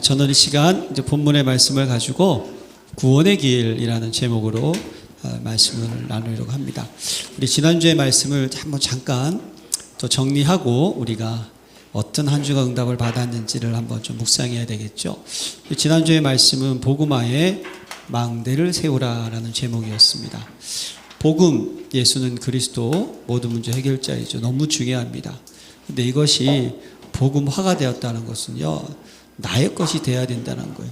저는 이 시간 이제 본문의 말씀을 가지고 구원의 길이라는 제목으로 말씀을 나누려고 합니다. 우리 지난주의 말씀을 한번 잠깐 또 정리하고 우리가 어떤 한 주가 응답을 받았는지를 한번 좀 묵상해야 되겠죠. 지난주의 말씀은 복음화의 망대를 세우라라는 제목이었습니다. 복음, 예수는 그리스도, 모든 문제 해결자이죠. 너무 중요합니다. 근데 이것이 복음화가 되었다는 것은요, 나의 것이 돼야 된다는 거예요.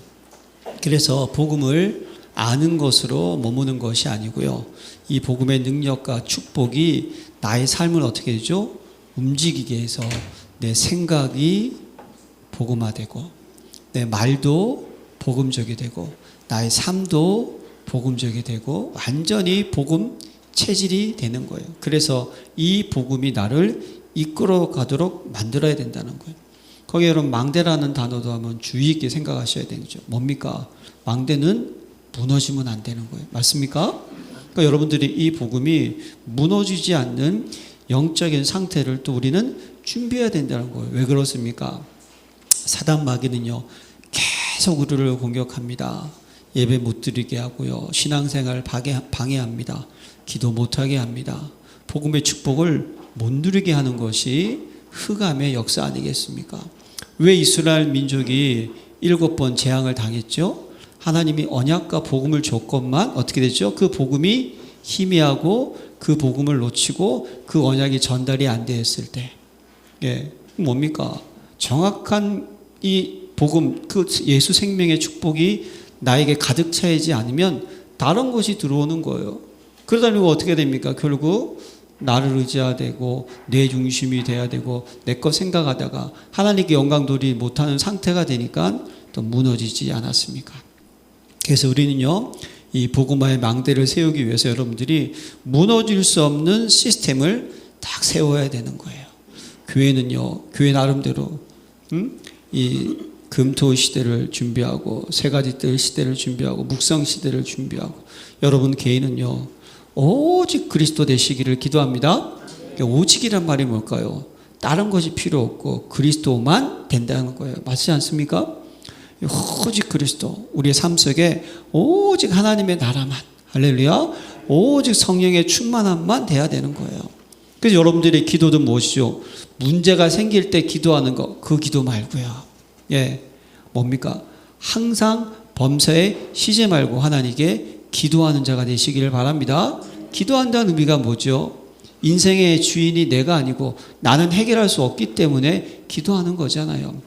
그래서 복음을 아는 것으로 머무는 것이 아니고요, 이 복음의 능력과 축복이 나의 삶을 어떻게 되죠? 움직이게 해서 내 생각이 복음화되고, 내 말도 복음적이 되고, 나의 삶도 복음적이 되고, 완전히 복음 체질이 되는 거예요. 그래서 이 복음이 나를 이끌어 가도록 만들어야 된다는 거예요. 거기에 여러분, 망대라는 단어도 한번 주의 있게 생각하셔야 되죠. 뭡니까? 망대는 무너지면 안 되는 거예요. 맞습니까? 그러니까 여러분들이 이 복음이 무너지지 않는 영적인 상태를 또 우리는 준비해야 된다는 거예요. 왜 그렇습니까? 사단 마귀는요, 계속 우리를 공격합니다. 예배 못 드리게 하고요, 신앙생활 방해합니다. 기도 못하게 합니다. 복음의 축복을 못 누리게 하는 것이 흑암의 역사 아니겠습니까? 왜 이스라엘 민족이 7번 재앙을 당했죠? 하나님이 언약과 복음을 줬건만 어떻게 됐죠? 그 복음이 희미하고 그 복음을 놓치고 그 언약이 전달이 안 되었을 때, 뭡니까? 정확한 이 복음, 그 예수 생명의 축복이 나에게 가득 차이지 않으면 다른 것이 들어오는 거예요. 그러다 보면 어떻게 됩니까? 결국 나를 의지해야 되고, 내 중심이 돼야 되고, 내 것 생각하다가 하나님께 영광 돌리지 못하는 상태가 되니까 또 무너지지 않았습니까? 그래서 우리는요, 이 복음화의 망대를 세우기 위해서 여러분들이 무너질 수 없는 시스템을 딱 세워야 되는 거예요. 교회는요, 교회 나름대로 이 금토 시대를 준비하고, 세 가지 뜰 시대를 준비하고, 묵성 시대를 준비하고, 여러분 개인은요, 오직 그리스도 되시기를 기도합니다. 오직이란 말이 뭘까요? 다른 것이 필요 없고 그리스도만 된다는 거예요. 맞지 않습니까? 오직 그리스도, 우리의 삶 속에 오직 하나님의 나라만, 할렐루야, 오직 성령의 충만함만 돼야 되는 거예요. 그래서 여러분들의 기도도 무엇이죠? 문제가 생길 때 기도하는 거, 그 기도 말고요, 뭡니까? 항상 범사에 쉬지 말고 하나님께 기도하는 자가 되시기를 바랍니다. 기도한다는 의미가 뭐죠? 인생의 주인이 내가 아니고 나는 해결할 수 없기 때문에 기도하는 거잖아요.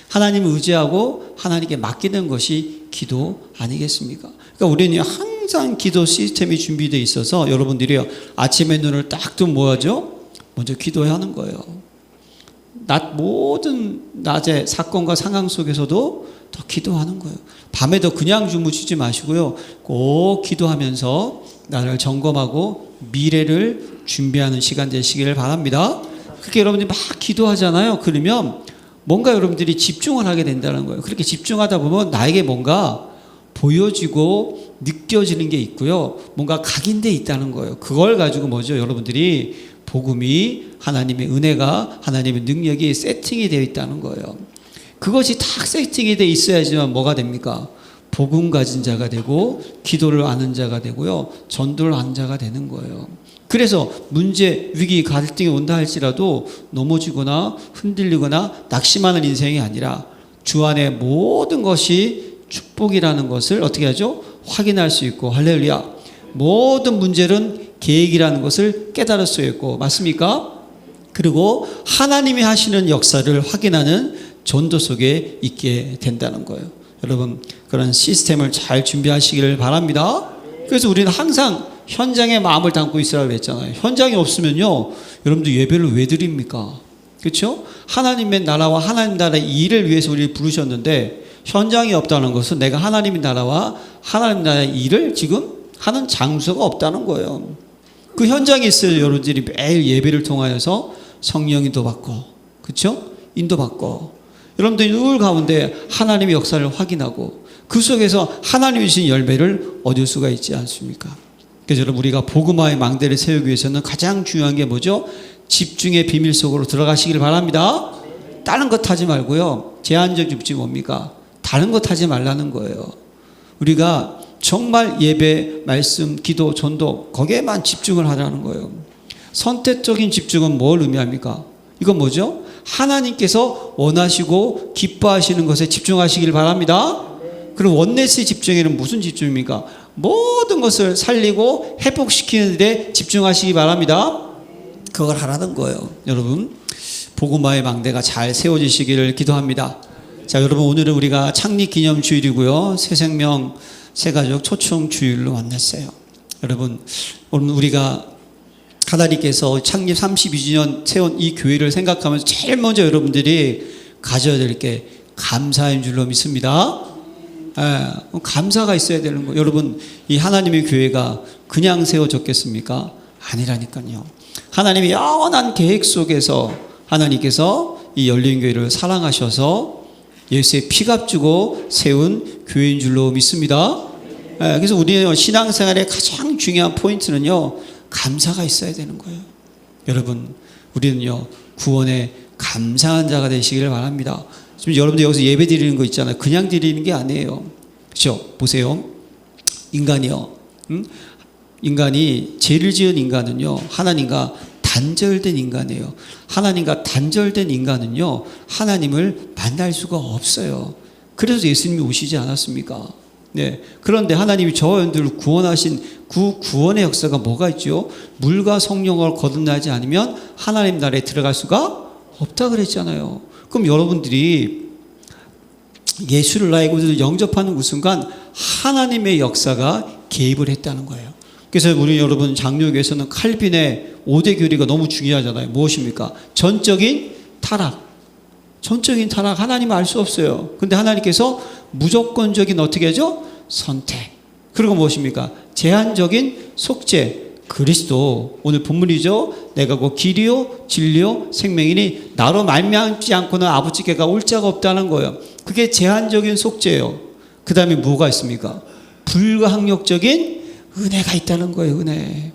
하나님을 의지하고 하나님께 맡기는 것이 기도 아니겠습니까? 그러니까 우리는 항상 기도 시스템이 준비되어 있어서 여러분들이요, 아침에 눈을 딱 뜨면 뭐 하죠? 먼저 기도해야 하는 거예요. 모든 낮의 사건과 상황 속에서도 더 기도하는 거예요. 밤에도 그냥 주무시지 마시고요, 꼭 기도하면서 나를 점검하고 미래를 준비하는 시간 되시기를 바랍니다. 그렇게 여러분들이 막 기도하잖아요. 그러면 뭔가 여러분들이 집중을 하게 된다는 거예요. 그렇게 집중하다 보면 나에게 뭔가 보여지고 느껴지는 게 있고요, 뭔가 각인돼 있다는 거예요. 그걸 가지고 뭐죠? 여러분들이 복음이, 하나님의 은혜가, 하나님의 능력이 세팅이 되어 있다는 거예요. 그것이 딱 세팅이 되어 있어야지만 뭐가 됩니까? 복음 가진 자가 되고, 기도를 아는 자가 되고요, 전도를 아는 자가 되는 거예요. 그래서 문제, 위기, 갈등이 온다 할지라도 넘어지거나 흔들리거나 낙심하는 인생이 아니라 주 안에 모든 것이 축복이라는 것을 어떻게 하죠? 확인할 수 있고, 할렐루야, 모든 문제는 계획이라는 것을 깨달을 수 있고, 맞습니까? 그리고 하나님이 하시는 역사를 확인하는 전도 속에 있게 된다는 거예요. 여러분, 그런 시스템을 잘 준비하시기를 바랍니다. 그래서 우리는 항상 현장에 마음을 담고 있으라고 했잖아요. 현장이 없으면요, 여러분들 예배를 왜 드립니까? 그렇죠? 하나님의 나라와 하나님 나라의 일을 위해서 우리를 부르셨는데, 현장이 없다는 것은 내가 하나님의 나라와 하나님 나라의 일을 지금 하는 장소가 없다는 거예요. 그 현장에 있어요. 여러분들이 매일 예배를 통하여서 성령 인도받고, 그렇죠? 인도받고, 여러분들이 늘 가운데 하나님의 역사를 확인하고 그 속에서 하나님이 주신 열매를 얻을 수가 있지 않습니까? 그래서 여러분, 우리가 복음화의 망대를 세우기 위해서는 가장 중요한 게 뭐죠? 집중의 비밀 속으로 들어가시길 바랍니다. 다른 것 하지 말고요, 제한적 집중이 뭡니까? 다른 것 하지 말라는 거예요. 우리가 정말 예배, 말씀, 기도, 전도 거기에만 집중을 하라는 거예요. 선택적인 집중은 뭘 의미합니까? 이건 뭐죠? 하나님께서 원하시고 기뻐하시는 것에 집중하시길 바랍니다. 그럼 원네스 집중에는 무슨 집중입니까? 모든 것을 살리고 회복시키는 데 집중하시기 바랍니다. 그걸 하라는 거예요. 여러분, 복음화의 망대가 잘 세워지시기를 기도합니다. 자, 여러분, 오늘은 우리가 창립기념주일이고요. 새생명 새가족 초청주일로 만났어요. 여러분, 오늘 우리가 하나님께서 창립 32주년 세운 이 교회를 생각하면서 제일 먼저 여러분들이 가져야 될 게 감사인 줄로 믿습니다. 감사가 있어야 되는 거예요. 여러분, 이 하나님의 교회가 그냥 세워졌겠습니까? 아니라니까요. 하나님의 영원한 계획 속에서 하나님께서 이 열린교회를 사랑하셔서 예수의 피값 주고 세운 교회인 줄로 믿습니다. 그래서 우리의 신앙생활의 가장 중요한 포인트는요, 감사가 있어야 되는 거예요. 여러분, 우리는요, 구원에 감사한 자가 되시기를 바랍니다. 지금 여러분들 여기서 예배 드리는 거 있잖아요. 그냥 드리는 게 아니에요. 그렇죠? 보세요. 인간이요. 인간이 죄를 지은 인간은요, 하나님과 단절된 인간이에요. 하나님과 단절된 인간은요, 하나님을 만날 수가 없어요. 그래서 예수님이 오시지 않았습니까? 네. 그런데 하나님이 저와 여러분들을 구원하신 그 구원의 역사가 뭐가 있죠? 물과 성령을 거듭나지 않으면 하나님 나라에 들어갈 수가 없다 그랬잖아요. 그럼 여러분들이 예수를 나의 구주로 영접하는 그 순간 하나님의 역사가 개입을 했다는 거예요. 그래서 우리 여러분 장로교에서는 칼빈의 5대 교리가 너무 중요하잖아요. 무엇입니까? 전적인 타락. 전적인 타락, 하나님은 알 수 없어요. 근데 하나님께서 무조건적인 어떻게 하죠? 선택. 그리고 무엇입니까? 제한적인 속죄. 그리스도, 오늘 본문이죠. 내가 곧 길이요 진리요 생명이니 나로 말미암지 않고는 아버지께가 올 자가 없다는 거예요. 그게 제한적인 속죄예요. 그 다음에 뭐가 있습니까? 불가항력적인 은혜가 있다는 거예요. 은혜.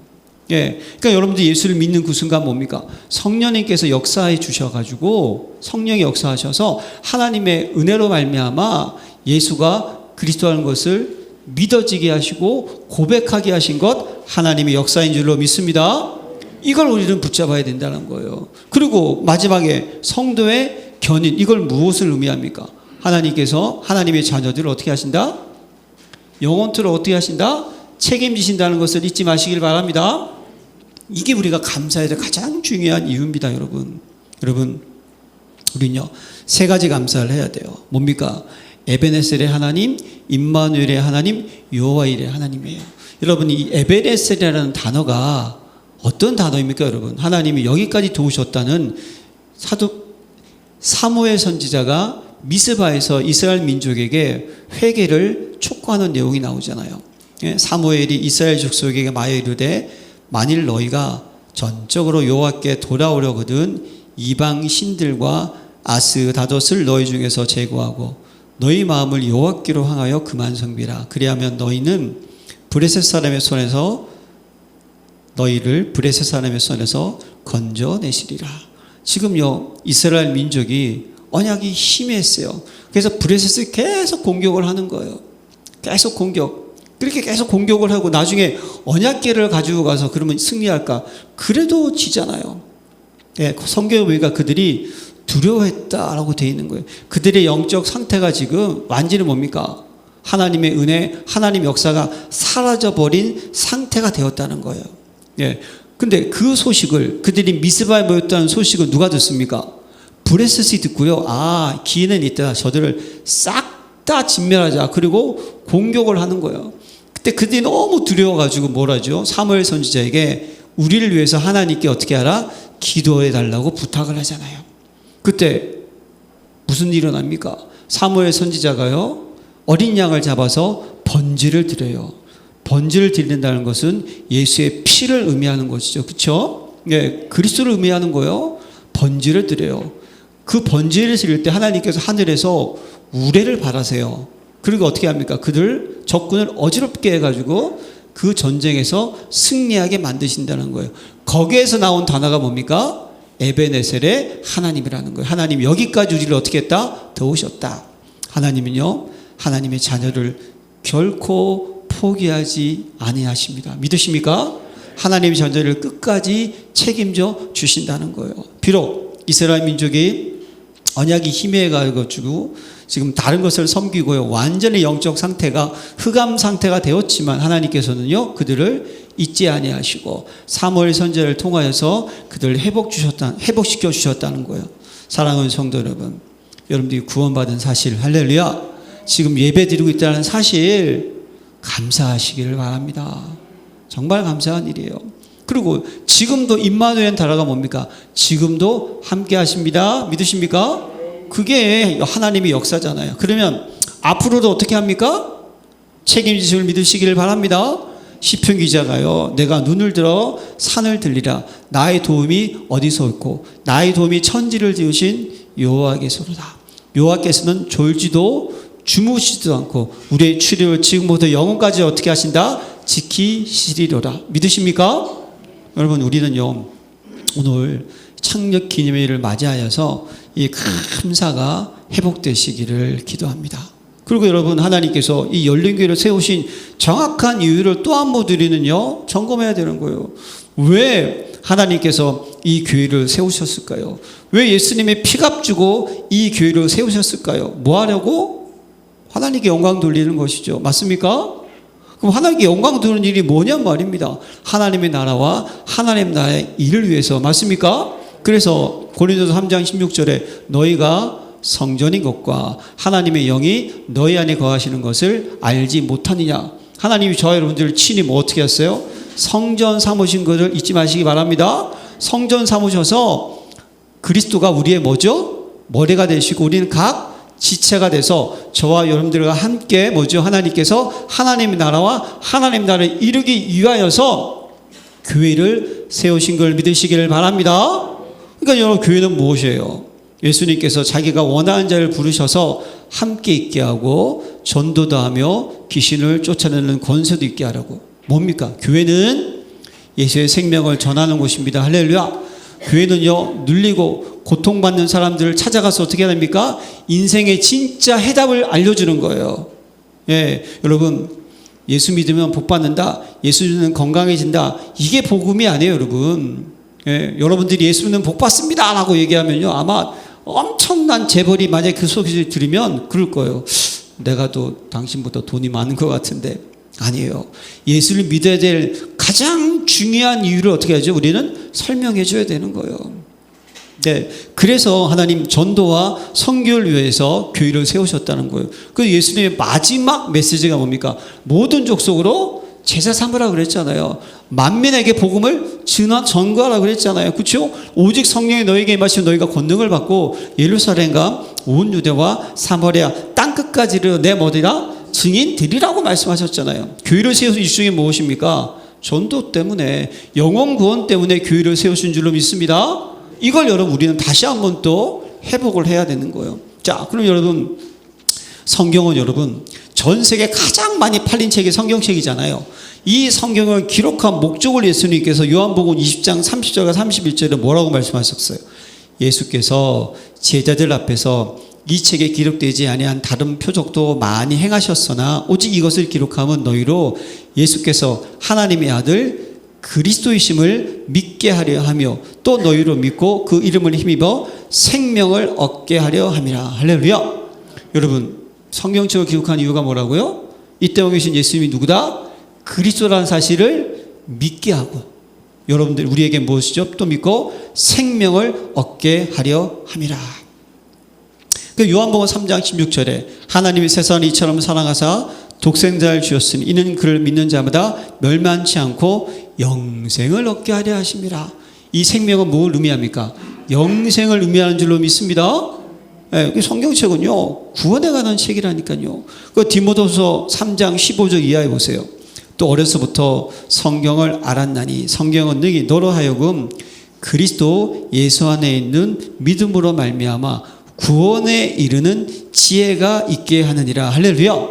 예, 그러니까 여러분들 예수를 믿는 그 순간 뭡니까? 성령님께서 역사해 주셔가지고 성령이 역사하셔서 하나님의 은혜로 말미암아 예수가 그리스도라는 것을 믿어지게 하시고 고백하게 하신 것 하나님의 역사인 줄로 믿습니다. 이걸 우리는 붙잡아야 된다는 거예요. 그리고 마지막에 성도의 견인, 이걸 무엇을 의미합니까? 하나님께서 하나님의 자녀들을 어떻게 하신다? 영원토록 어떻게 하신다? 책임지신다는 것을 잊지 마시길 바랍니다. 이게 우리가 감사해야 될 가장 중요한 이유입니다. 여러분, 우리는요, 세 가지 감사를 해야 돼요. 뭡니까? 에베네셀의 하나님, 임마누엘의 하나님, 여호와일의 하나님이에요. 여러분, 이 에베네셀이라는 단어가 어떤 단어입니까? 여러분, 하나님이 여기까지 도우셨다는 사도 사무엘 선지자가 미스바에서 이스라엘 민족에게 회개를 촉구하는 내용이 나오잖아요. 사무엘이 이스라엘 족속에게 말하여 이르되 만일 너희가 전적으로 여호와께 돌아오려거든 이방 신들과 아스다돛을 너희 중에서 제거하고 너희 마음을 여호와께로 향하여 그만 섬기라. 그리하면 너희는 브레셋 사람의 손에서 너희를 브레셋 사람의 손에서 건져내시리라. 지금요, 이스라엘 민족이 언약이 심했어요. 그래서 브레셋을 계속 공격을 하는 거예요. 계속 공격. 그렇게 계속 공격을 하고 나중에 언약궤를 가지고 가서 그러면 승리할까? 그래도 지잖아요. 예, 성경에 보니까 그들이 두려워했다라고 되어 있는 거예요. 그들의 영적 상태가 지금 완전히 뭡니까? 하나님의 은혜, 하나님의 역사가 사라져버린 상태가 되었다는 거예요. 예. 근데 그 소식을, 그들이 미스바에 모였다는 소식을 누가 듣습니까? 브레셋이 듣고요. 아, 기회는 있다. 저들을 싹 다 진멸하자. 그리고 공격을 하는 거예요. 그때 그들이 너무 두려워가지고 뭐라죠? 사무엘 선지자에게 우리를 위해서 하나님께 어떻게 하라? 기도해 달라고 부탁을 하잖아요. 그때 무슨 일이 일어납니까? 사무엘 선지자가요, 어린 양을 잡아서 번제를 드려요. 번제를 드린다는 것은 예수의 피를 의미하는 것이죠. 그렇죠? 예, 그리스도를 의미하는 거예요. 번제를 드려요. 그 번제를 드릴 때 하나님께서 하늘에서 우레를 바라세요. 그리고 어떻게 합니까? 그들 적군을 어지럽게 해가지고 그 전쟁에서 승리하게 만드신다는 거예요. 거기에서 나온 단어가 뭡니까? 에베네셀의 하나님이라는 거예요. 하나님이 여기까지 우리를 어떻게 했다? 도우셨다. 하나님은요, 하나님의 자녀를 결코 포기하지 아니하십니다. 믿으십니까? 하나님의 자녀를 끝까지 책임져 주신다는 거예요. 비록 이스라엘 민족이 언약이 희미해가지고 지금 다른 것을 섬기고요, 완전히 영적 상태가 흑암 상태가 되었지만 하나님께서는요, 그들을 잊지 아니하시고 사무엘 선지자를 통하여서 그들을 회복시켜 주셨다는 거예요. 사랑하는 성도 여러분, 여러분들이 구원받은 사실, 할렐루야, 지금 예배 드리고 있다는 사실 감사하시기를 바랍니다. 정말 감사한 일이에요. 그리고 지금도 임마누엘 단어가 뭡니까? 지금도 함께 하십니다. 믿으십니까? 그게 하나님의 역사잖아요. 그러면 앞으로도 어떻게 합니까? 책임지심을 믿으시기를 바랍니다. 시편 기자가요, 내가 눈을 들어 산을 들리라. 나의 도움이 어디서 올고 나의 도움이 천지를 지으신 여호와께서로다. 여호와께서는 졸지도 주무시지도 않고 우리의 추리를 지금부터 영원까지 어떻게 하신다? 지키시리로다. 믿으십니까? 여러분, 우리는요, 오늘 창립 기념일을 맞이하여서 이 감사가 회복되시기를 기도합니다. 그리고 여러분, 하나님께서 이 열린교회를 세우신 정확한 이유를 또 한 번 우리는요, 점검해야 되는 거예요. 왜 하나님께서 이 교회를 세우셨을까요? 왜 예수님의 피값 주고 이 교회를 세우셨을까요? 뭐 하려고? 하나님께 영광 돌리는 것이죠. 맞습니까? 그럼 하나님께 영광 돌리는 일이 뭐냔 말입니다. 하나님의 나라와 하나님 나라의 일을 위해서. 맞습니까? 그래서 고린도서 3장 16절에 너희가 성전인 것과 하나님의 영이 너희 안에 거하시는 것을 알지 못하느냐. 하나님이 저와 여러분들을 친히 뭐 어떻게 했어요? 성전 삼으신 것을 잊지 마시기 바랍니다. 성전 삼으셔서 그리스도가 우리의 뭐죠? 머리가 되시고 우리는 각 지체가 돼서 저와 여러분들과 함께 뭐죠? 하나님께서 하나님의 나라와 하나님 나라를 이루기 위하여서 교회를 세우신 걸 믿으시기를 바랍니다. 그러니까 여러분, 교회는 무엇이에요? 예수님께서 자기가 원하는 자를 부르셔서 함께 있게 하고 전도도 하며 귀신을 쫓아내는 권세도 있게 하라고. 뭡니까? 교회는 예수의 생명을 전하는 곳입니다. 할렐루야. 교회는요, 눌리고 고통받는 사람들을 찾아가서 어떻게 해야 됩니까? 인생의 진짜 해답을 알려주는 거예요. 예, 여러분, 예수 믿으면 복 받는다, 예수 믿으면 건강해진다, 이게 복음이 아니에요, 여러분. 예, 여러분들이 예수 믿으면 복 받습니다 라고 얘기하면요, 아마 엄청난 재벌이 만약에 그 소식을 들으면 그럴 거예요. 내가 또 당신보다 돈이 많은 것 같은데. 아니에요. 예수를 믿어야 될 가장 중요한 이유를 어떻게 하죠? 우리는 설명해 줘야 되는 거예요. 네, 그래서 하나님 전도와 선교를 위해서 교회를 세우셨다는 거예요. 그 예수님의 마지막 메시지가 뭡니까? 모든 족속으로 제자 삼으라 그랬잖아요. 만민에게 복음을 전거하라 그랬잖아요. 그렇죠? 오직 성령이 너에게 임하시면 너희가 권능을 받고 예루살렘과 온 유대와 사마리아 땅끝까지를 내 뭐디라 증인 되리라고 말씀하셨잖아요. 교회를 세우신 이유 중에 무엇입니까? 전도 때문에, 영혼 구원 때문에 교회를 세우신 줄로 믿습니다. 이걸 여러분, 우리는 다시 한번 또 회복을 해야 되는 거예요. 자, 그럼 여러분, 성경은 여러분 전 세계 가장 많이 팔린 책이 성경책이잖아요. 이 성경을 기록한 목적을 예수님께서 요한복음 20장 30절과 31절에 뭐라고 말씀하셨어요? 예수께서 제자들 앞에서 이 책에 기록되지 아니한 다른 표적도 많이 행하셨으나 오직 이것을 기록하면 너희로 예수께서 하나님의 아들 그리스도이심을 믿게 하려 하며 또 너희로 믿고 그 이름을 힘입어 생명을 얻게 하려 함이라. 할렐루야. 여러분, 성경책을 기록한 이유가 뭐라고요? 이 때문에 계신 예수님이 누구다? 그리스도라는 사실을 믿게 하고, 여러분들 우리에게 무엇이죠? 또 믿고 생명을 얻게 하려 함이라. 그 요한복음 3장 16절에 하나님이 세상을 이처럼 사랑하사 독생자를 주셨으니 이는 그를 믿는 자마다 멸망치 않고 영생을 얻게 하려 하심이라. 이 생명은 뭘 의미합니까? 영생을 의미하는 줄로 믿습니다. 네, 성경책은요, 구원에 관한 책이라니까요. 그 디모데후서 3장 15절 이하에 보세요. 또 어려서부터 성경을 알았나니 성경은 능히 너로 하여금 그리스도 예수 안에 있는 믿음으로 말미암아 구원에 이르는 지혜가 있게 하느니라. 할렐루야.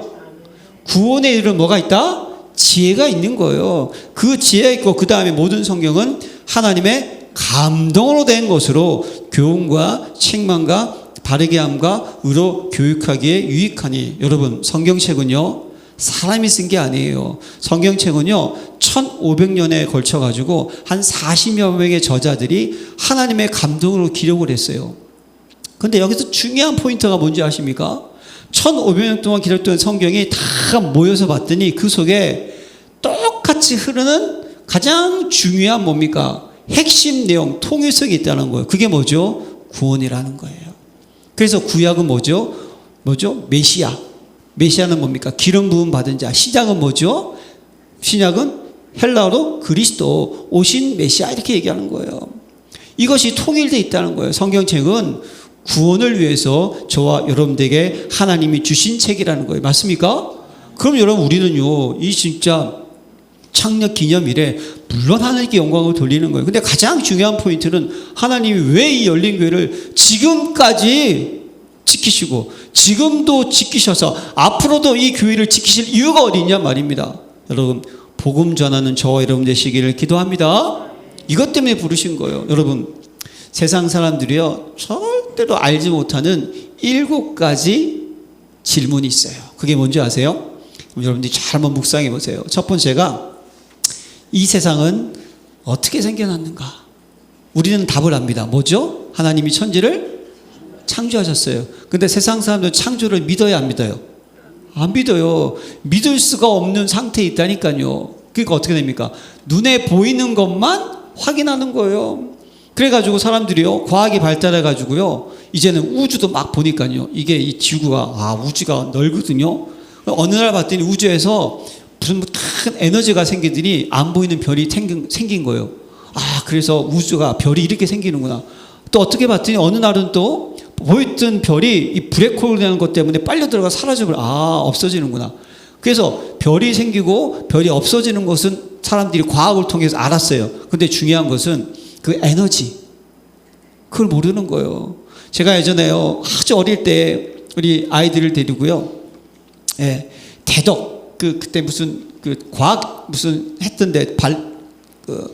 구원에 이르는 뭐가 있다? 지혜가 있는 거예요. 그 지혜가 있고 그 다음에 모든 성경은 하나님의 감동으로 된 것으로 교훈과 책망과 바르게 함과 의로 교육하기에 유익하니. 여러분, 성경책은요 사람이 쓴 게 아니에요. 성경책은요 1500년에 걸쳐 가지고 한 40여 명의 저자들이 하나님의 감동으로 기록을 했어요. 근데 여기서 중요한 포인트가 뭔지 아십니까? 1500년 동안 기록된 성경이 다 모여서 봤더니 그 속에 똑같이 흐르는 가장 중요한 뭡니까? 핵심 내용, 통일성이 있다는 거예요. 그게 뭐죠? 구원이라는 거예요. 그래서 구약은 뭐죠? 메시아. 메시아는 뭡니까? 기름 부음 받은 자. 신약은 뭐죠? 신약은 헬라어로 그리스도, 오신 메시아 이렇게 얘기하는 거예요. 이것이 통일되어 있다는 거예요. 성경책은 구원을 위해서 저와 여러분들에게 하나님이 주신 책이라는 거예요. 맞습니까? 그럼 여러분, 우리는요 이 진짜 창립 기념일에 물론 하나님께 영광을 돌리는 거예요. 근데 가장 중요한 포인트는 하나님이 왜 이 열린 교회를 지금까지 지키시고 지금도 지키셔서 앞으로도 이 교회를 지키실 이유가 어디 있냐 말입니다. 여러분, 복음 전하는 저와 여러분 되시기를 기도합니다. 이것 때문에 부르신 거예요. 여러분, 세상 사람들이요 절대로 알지 못하는 7가지 질문이 있어요. 그게 뭔지 아세요? 그럼 여러분들이 잘 한번 묵상해 보세요. 첫 번째가, 이 세상은 어떻게 생겨났는가? 우리는 답을 압니다. 뭐죠? 하나님이 천지를 창조하셨어요. 근데 세상 사람들은 창조를 믿어야 안 믿어요? 안 믿어요. 믿을 수가 없는 상태에 있다니까요. 그러니까 어떻게 됩니까? 눈에 보이는 것만 확인하는 거예요. 그래가지고 사람들이요 과학이 발달해가지고요 이제는 우주도 막 보니까요, 이게 이 지구가 우주가 넓거든요. 어느 날 봤더니 우주에서 무슨 큰 에너지가 생기더니 안 보이는 별이 생긴 거예요. 그래서 우주가 별이 이렇게 생기는구나. 또 어떻게 봤더니 어느 날은 또 보였던 별이 이 블랙홀이라는 것 때문에 빨려 들어가 사라지고 없어지는구나. 그래서 별이 생기고 별이 없어지는 것은 사람들이 과학을 통해서 알았어요. 근데 중요한 것은 그 에너지, 그걸 모르는 거예요. 제가 예전에요 아주 어릴 때 우리 아이들을 데리고요 대덕 그때 무슨 과학 무슨 했던데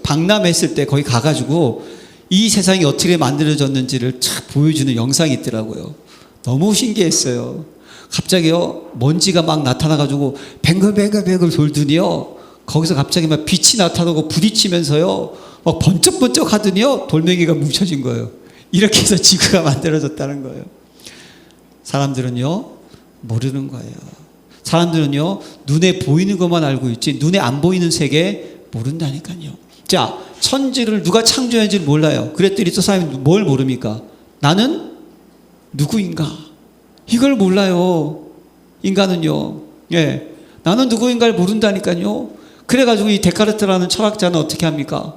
박람했을 때 거기 가가지고 이 세상이 어떻게 만들어졌는지를 쫙 보여주는 영상이 있더라고요. 너무 신기했어요. 갑자기요 먼지가 막 나타나가지고 뱅글뱅글 돌더니요 거기서 갑자기 막 빛이 나타나고 부딪히면서요 막 번쩍번쩍 하더니요 돌멩이가 뭉쳐진 거예요. 이렇게 해서 지구가 만들어졌다는 거예요. 사람들은요 모르는 거예요. 사람들은요 눈에 보이는 것만 알고 있지 눈에 안 보이는 세계 모른다니까요. 자, 천지를 누가 창조했는지 몰라요. 그랬더니 또 사람이 뭘 모릅니까? 나는 누구인가? 이걸 몰라요. 인간은요. 나는 누구인가를 모른다니까요. 그래가지고 이 데카르트라는 철학자는 어떻게 합니까?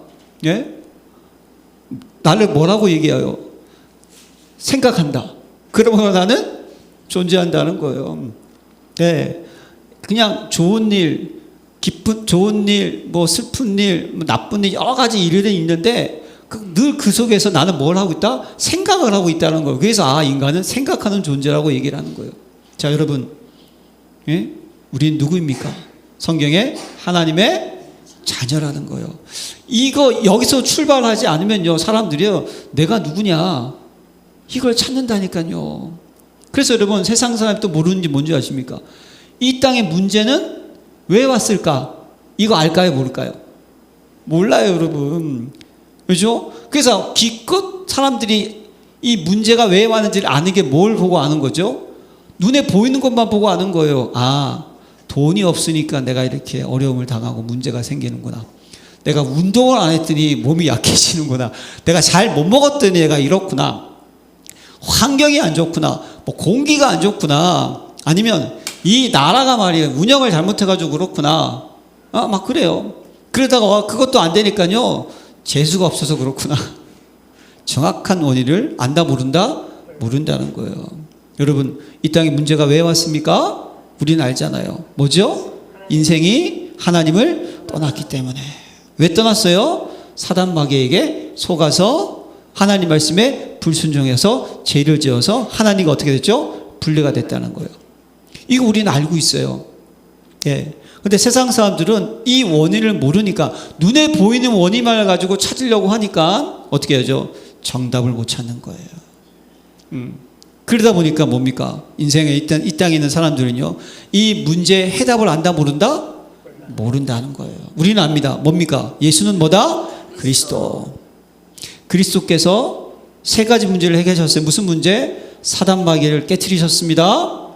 나를 뭐라고 얘기해요? 생각한다. 그러면 나는 존재한다는 거예요. 그냥 좋은 일, 좋은 일, 슬픈 일, 나쁜 일, 여러 가지 일들이 있는데 늘 그 속에서 나는 뭘 하고 있다? 생각을 하고 있다는 거예요. 그래서 인간은 생각하는 존재라고 얘기를 하는 거예요. 자, 여러분, 우리는 누구입니까? 성경에 하나님의 자녀라는 거예요. 이거 여기서 출발하지 않으면요 사람들이요 내가 누구냐 이걸 찾는다니까요. 그래서 여러분, 세상 사람이 또 모르는지 뭔지 아십니까? 이 땅의 문제는 왜 왔을까? 이거 알까요? 모를까요? 몰라요, 여러분. 그렇죠? 그래서 기껏 사람들이 이 문제가 왜 왔는지를 아는 게 뭘 보고 아는 거죠? 눈에 보이는 것만 보고 아는 거예요. 돈이 없으니까 내가 이렇게 어려움을 당하고 문제가 생기는구나. 내가 운동을 안 했더니 몸이 약해지는구나. 내가 잘 못 먹었더니 내가 이렇구나. 환경이 안 좋구나. 공기가 안 좋구나. 아니면 이 나라가 말이에요 운영을 잘못해가지고 그렇구나. 막 그래요. 그러다가 그것도 안 되니까요 재수가 없어서 그렇구나. 정확한 원인을 안다 모른다? 모른다는 거예요. 여러분, 이 땅에 문제가 왜 왔습니까? 우리는 알잖아요. 뭐죠? 인생이 하나님을 떠났기 때문에. 왜 떠났어요? 사단 마귀에게 속아서 하나님 말씀에 불순종해서 죄를 지어서 하나님과 어떻게 됐죠? 분리가 됐다는 거예요. 이거 우리는 알고 있어요. 근데 세상 사람들은 이 원인을 모르니까 눈에 보이는 원인만을 가지고 찾으려고 하니까 어떻게 하죠? 정답을 못 찾는 거예요. 그러다 보니까 뭡니까? 인생에 일단 이 땅에 있는 사람들은요, 이 문제의 해답을 안다, 모른다? 모른다는 거예요. 우리는 압니다. 뭡니까? 예수는 뭐다? 그리스도. 그리스도께서 세 가지 문제를 해결하셨어요. 무슨 문제? 사단 마귀를 깨트리셨습니다.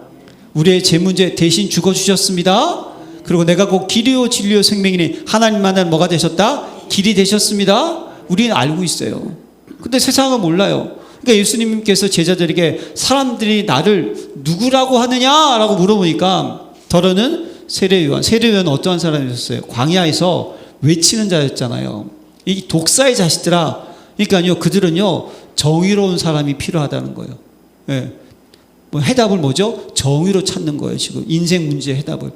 우리의 제 문제 대신 죽어주셨습니다. 그리고 내가 곧 길이요 진리요 생명이니 하나님 만난 뭐가 되셨다? 길이 되셨습니다. 우리는 알고 있어요. 근데 세상은 몰라요. 그러니까 예수님께서 제자들에게 사람들이 나를 누구라고 하느냐라고 물어보니까 더러는 세례요한 어떠한 사람이었어요? 광야에서 외치는 자였잖아요. 이 독사의 자식들아. 그러니까요, 그들은요 정의로운 사람이 필요하다는 거예요. 예. 뭐 해답을 뭐죠? 정의로 찾는 거예요. 지금 인생 문제의 해답을.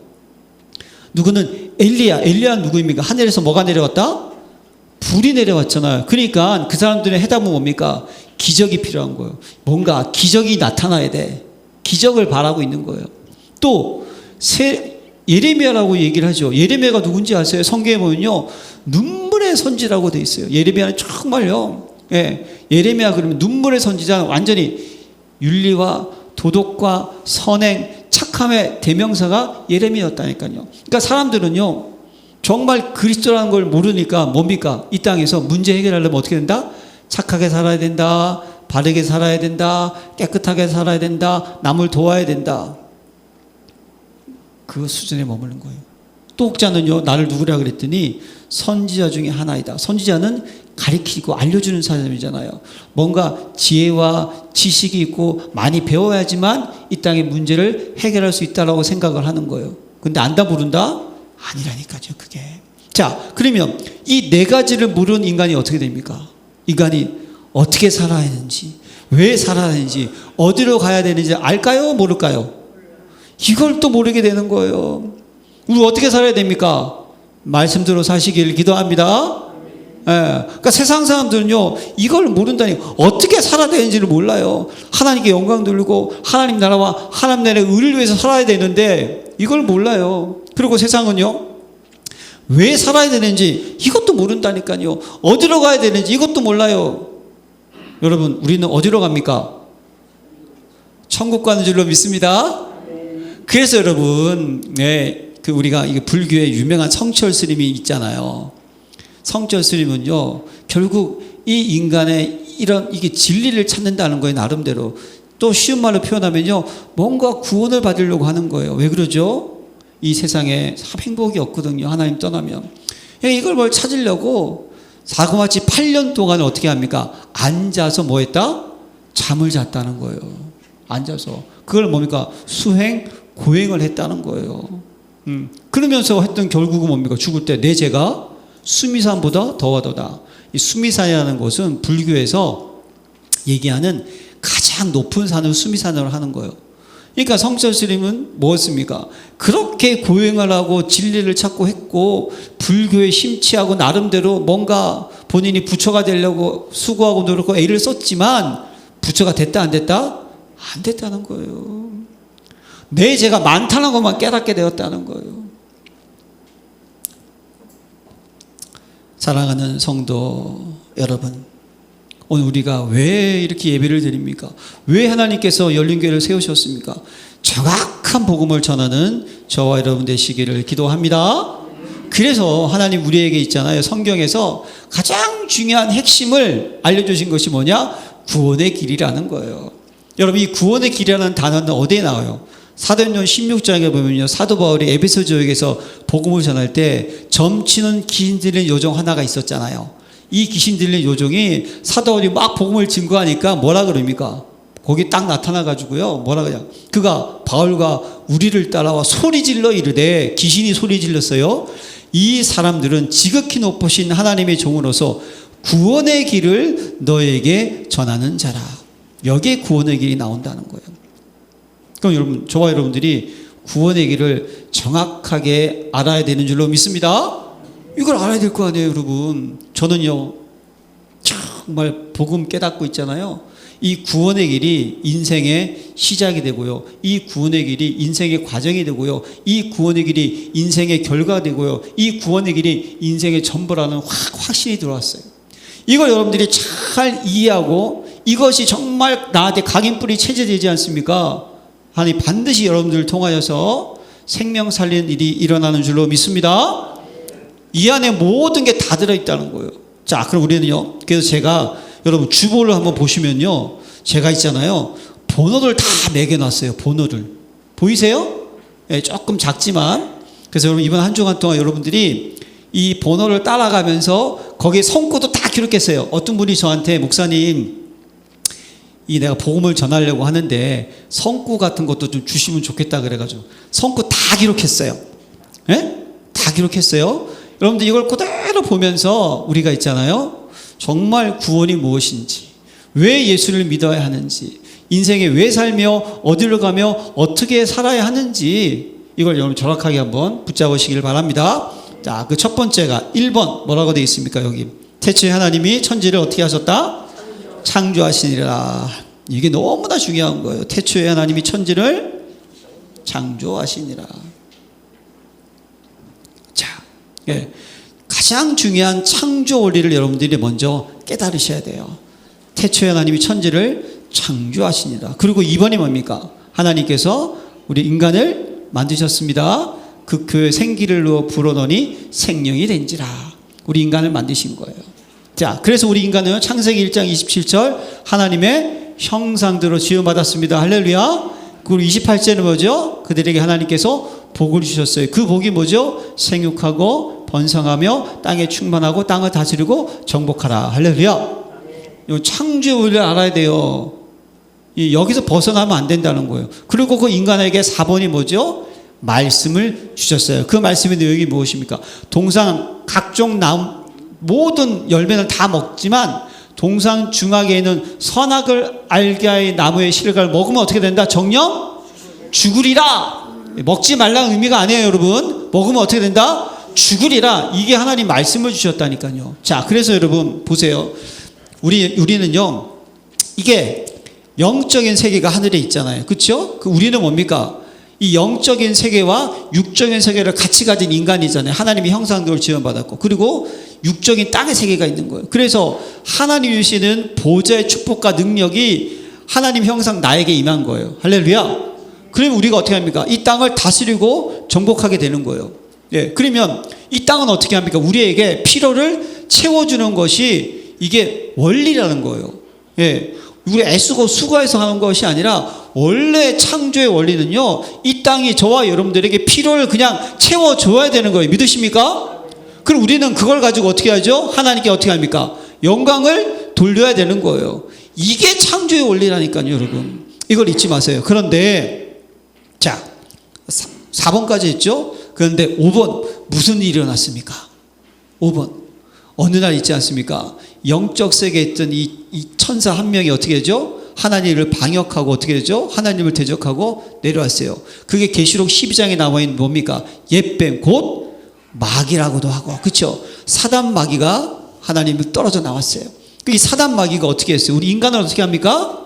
누구는 엘리야는 누구입니까? 하늘에서 뭐가 내려왔다? 불이 내려왔잖아요. 그러니까 그 사람들의 해답은 뭡니까? 기적이 필요한 거예요. 뭔가 기적이 나타나야 돼. 기적을 바라고 있는 거예요. 또 예레미야라고 얘기를 하죠. 예레미야가 누군지 아세요? 성경에 보면요, 눈물의 선지라고 돼 있어요. 예레미야는 정말요. 예, 예레미야 그러면 눈물의 선지자, 완전히 윤리와 도덕과 선행, 착함의 대명사가 예레미야였다니까요. 그러니까 사람들은요, 정말 그리스도라는 걸 모르니까 뭡니까? 이 땅에서 문제 해결하려면 어떻게 된다? 착하게 살아야 된다. 바르게 살아야 된다. 깨끗하게 살아야 된다. 남을 도와야 된다. 그 수준에 머무는 거예요. 또 혹자는요, 나를 누구라 그랬더니 선지자 중에 하나이다. 선지자는 가리키고 알려주는 사람이잖아요. 뭔가 지혜와 지식이 있고 많이 배워야지만 이 땅의 문제를 해결할 수 있다라고 생각을 하는 거예요. 근데 안다 모른다? 아니라니까요, 그게. 자, 그러면 이 네 가지를 모르는 인간이 어떻게 됩니까? 인간이 어떻게 살아야 하는지, 왜 살아야 하는지, 어디로 가야 되는지 알까요? 모를까요? 이걸 또 모르게 되는 거예요. 우리 어떻게 살아야 됩니까? 말씀대로 사시길 기도합니다. 예. 그러니까 세상 사람들은요, 이걸 모른다니 어떻게 살아야 되는지를 몰라요. 하나님께 영광 돌리고 하나님 나라와 하나님 나라의 의를 위해서 살아야 되는데 이걸 몰라요. 그리고 세상은요, 왜 살아야 되는지 이것도 모른다니까요. 어디로 가야 되는지 이것도 몰라요. 여러분, 우리는 어디로 갑니까? 천국 가는 줄로 믿습니다. 그래서 여러분, 우리가 이게 불교의 유명한 성철 스님이 있잖아요. 성철 스님은요, 결국 이 인간의 이게 진리를 찾는다는 거예요, 나름대로. 또 쉬운 말로 표현하면요, 뭔가 구원을 받으려고 하는 거예요. 왜 그러죠? 이 세상에 행복이 없거든요, 하나님 떠나면. 이걸 뭘 찾으려고 자그마치 8년 동안 어떻게 합니까? 앉아서 뭐 했다? 잠을 잤다는 거예요. 앉아서. 그걸 뭡니까? 고행을 했다는 거예요. 그러면서 했던 결국은 뭡니까? 죽을 때 내 죄가 수미산보다 더하도다. 이 수미산이라는 곳은 불교에서 얘기하는 가장 높은 산을 수미산으로 하는 거예요. 그러니까 성철 스님은 뭐였습니까? 그렇게 고행을 하고 진리를 찾고 했고 불교에 심취하고 나름대로 뭔가 본인이 부처가 되려고 수고하고 노력하고 애를 썼지만 부처가 됐다 안 됐다? 안 됐다는 거예요. 내 죄가 많다는 것만 깨닫게 되었다는 거예요. 사랑하는 성도 여러분, 오늘 우리가 왜 이렇게 예배를 드립니까? 왜 하나님께서 열린교회를 세우셨습니까? 정확한 복음을 전하는 저와 여러분 되시기를 기도합니다. 그래서 하나님 우리에게 있잖아요, 성경에서 가장 중요한 핵심을 알려주신 것이 뭐냐? 구원의 길이라는 거예요. 여러분, 이 구원의 길이라는 단어는 어디에 나와요? 사도행전 16장에 보면요, 사도 바울이 에베소 지역에서 복음을 전할 때 점치는 귀신 들리는 요정 하나가 있었잖아요. 이 귀신 들리는 요정이 사도 바울이 막 복음을 증거하니까 뭐라 그럽니까? 거기 딱 나타나가지고요, 뭐라 그냥 그가 바울과 우리를 따라와 소리질러 이르되, 귀신이 소리 질렀어요. 이 사람들은 지극히 높으신 하나님의 종으로서 구원의 길을 너에게 전하는 자라. 여기에 구원의 길이 나온다는 거예요. 그럼 여러분, 저와 여러분들이 구원의 길을 정확하게 알아야 되는 줄로 믿습니다. 이걸 알아야 될 거 아니에요, 여러분. 저는요, 정말 복음 깨닫고 있잖아요. 이 구원의 길이 인생의 시작이 되고요, 이 구원의 길이 인생의 과정이 되고요, 이 구원의 길이 인생의 결과가 되고요, 이 구원의 길이 인생의 전부라는 확신이 들어왔어요. 이걸 여러분들이 잘 이해하고 이것이 정말 나한테 각인뿔이 체제되지 않습니까? 하나님 반드시 여러분들을 통하여서 생명 살리는 일이 일어나는 줄로 믿습니다. 이 안에 모든 게 다 들어있다는 거예요. 자, 그럼 우리는요, 그래서 제가 여러분 주보를 한번 보시면요, 제가 있잖아요, 번호를 다 매겨놨어요. 번호를 보이세요? 네, 조금 작지만. 그래서 여러분 이번 한 주간 동안 여러분들이 이 번호를 따라가면서 거기에 성구도 다 기록했어요. 어떤 분이 저한테 목사님, 이 내가 복음을 전하려고 하는데 성구 같은 것도 좀 주시면 좋겠다 그래가지고 성구 다 기록했어요. 예? 다 기록했어요. 여러분들 이걸 그대로 보면서 우리가 있잖아요, 정말 구원이 무엇인지, 왜 예수를 믿어야 하는지, 인생에 왜 살며 어디로 가며 어떻게 살아야 하는지 이걸 여러분 정확하게 한번 붙잡으시길 바랍니다. 자, 그 첫 번째가 1번 뭐라고 되어 있습니까? 여기 태초에 하나님이 천지를 어떻게 하셨다? 창조하시니라. 이게 너무나 중요한 거예요. 태초에 하나님이 천지를 창조하시니라. 자, 예, 가장 중요한 창조 원리를 여러분들이 먼저 깨달으셔야 돼요. 태초에 하나님이 천지를 창조하시니라. 그리고 2번이 뭡니까? 하나님께서 우리 인간을 만드셨습니다. 그 생기를 불어넣으니 생명이 된지라. 우리 인간을 만드신 거예요. 자, 그래서 우리 인간은 창세기 1장 27절 하나님의 형상대로 지음받았습니다. 할렐루야. 그리고 28절은 뭐죠? 그들에게 하나님께서 복을 주셨어요. 그 복이 뭐죠? 생육하고 번성하며 땅에 충만하고 땅을 다스리고 정복하라. 할렐루야. 이 창조의 원리를 알아야 돼요. 여기서 벗어나면 안 된다는 거예요. 그리고 그 인간에게 4번이 뭐죠? 말씀을 주셨어요. 그 말씀의 내용이 무엇입니까? 동상 각종 모든 열매는 다 먹지만 동상 중앙에 있는 선악을 알게 할 나무의 실과를 먹으면 어떻게 된다? 정령 죽으리라. 먹지 말라는 의미가 아니에요, 여러분. 먹으면 어떻게 된다? 죽으리라. 이게 하나님 말씀을 주셨다니까요. 자, 그래서 여러분 보세요. 우리는요, 이게 영적인 세계가 하늘에 있잖아요. 그렇죠? 우리는 뭡니까? 이 영적인 세계와 육적인 세계를 같이 가진 인간이잖아요. 하나님이 형상대로 지원받았고, 그리고 육적인 땅의 세계가 있는 거예요. 그래서 하나님이 주시는 보좌의 축복과 능력이 하나님 형상 나에게 임한 거예요. 할렐루야. 그러면 우리가 어떻게 합니까? 이 땅을 다스리고 정복하게 되는 거예요. 예, 그러면 이 땅은 어떻게 합니까? 우리에게 필요를 채워주는 것이 이게 원리라는 거예요. 예, 우리 애쓰고 수고해서 하는 것이 아니라 원래 창조의 원리는요, 이 땅이 저와 여러분들에게 필요를 그냥 채워줘야 되는 거예요. 믿으십니까? 그럼 우리는 그걸 가지고 어떻게 하죠? 하나님께 어떻게 합니까? 영광을 돌려야 되는 거예요. 이게 창조의 원리라니까요, 여러분. 이걸 잊지 마세요. 그런데 자, 4번까지 했죠? 그런데 5번 무슨 일이 일어났습니까? 5번 어느 날 있지 않습니까? 영적 세계에 있던 이 천사 한 명이 어떻게 되죠? 하나님을 방역하고 어떻게 되죠? 하나님을 대적하고 내려왔어요. 그게 계시록 12장에 나와 있는 뭡니까? 옛뱀 곧 마귀라고도 하고, 그렇죠? 사단 마귀가 하나님을 떨어져 나왔어요. 이 사단 마귀가 어떻게 했어요? 우리 인간을 어떻게 합니까?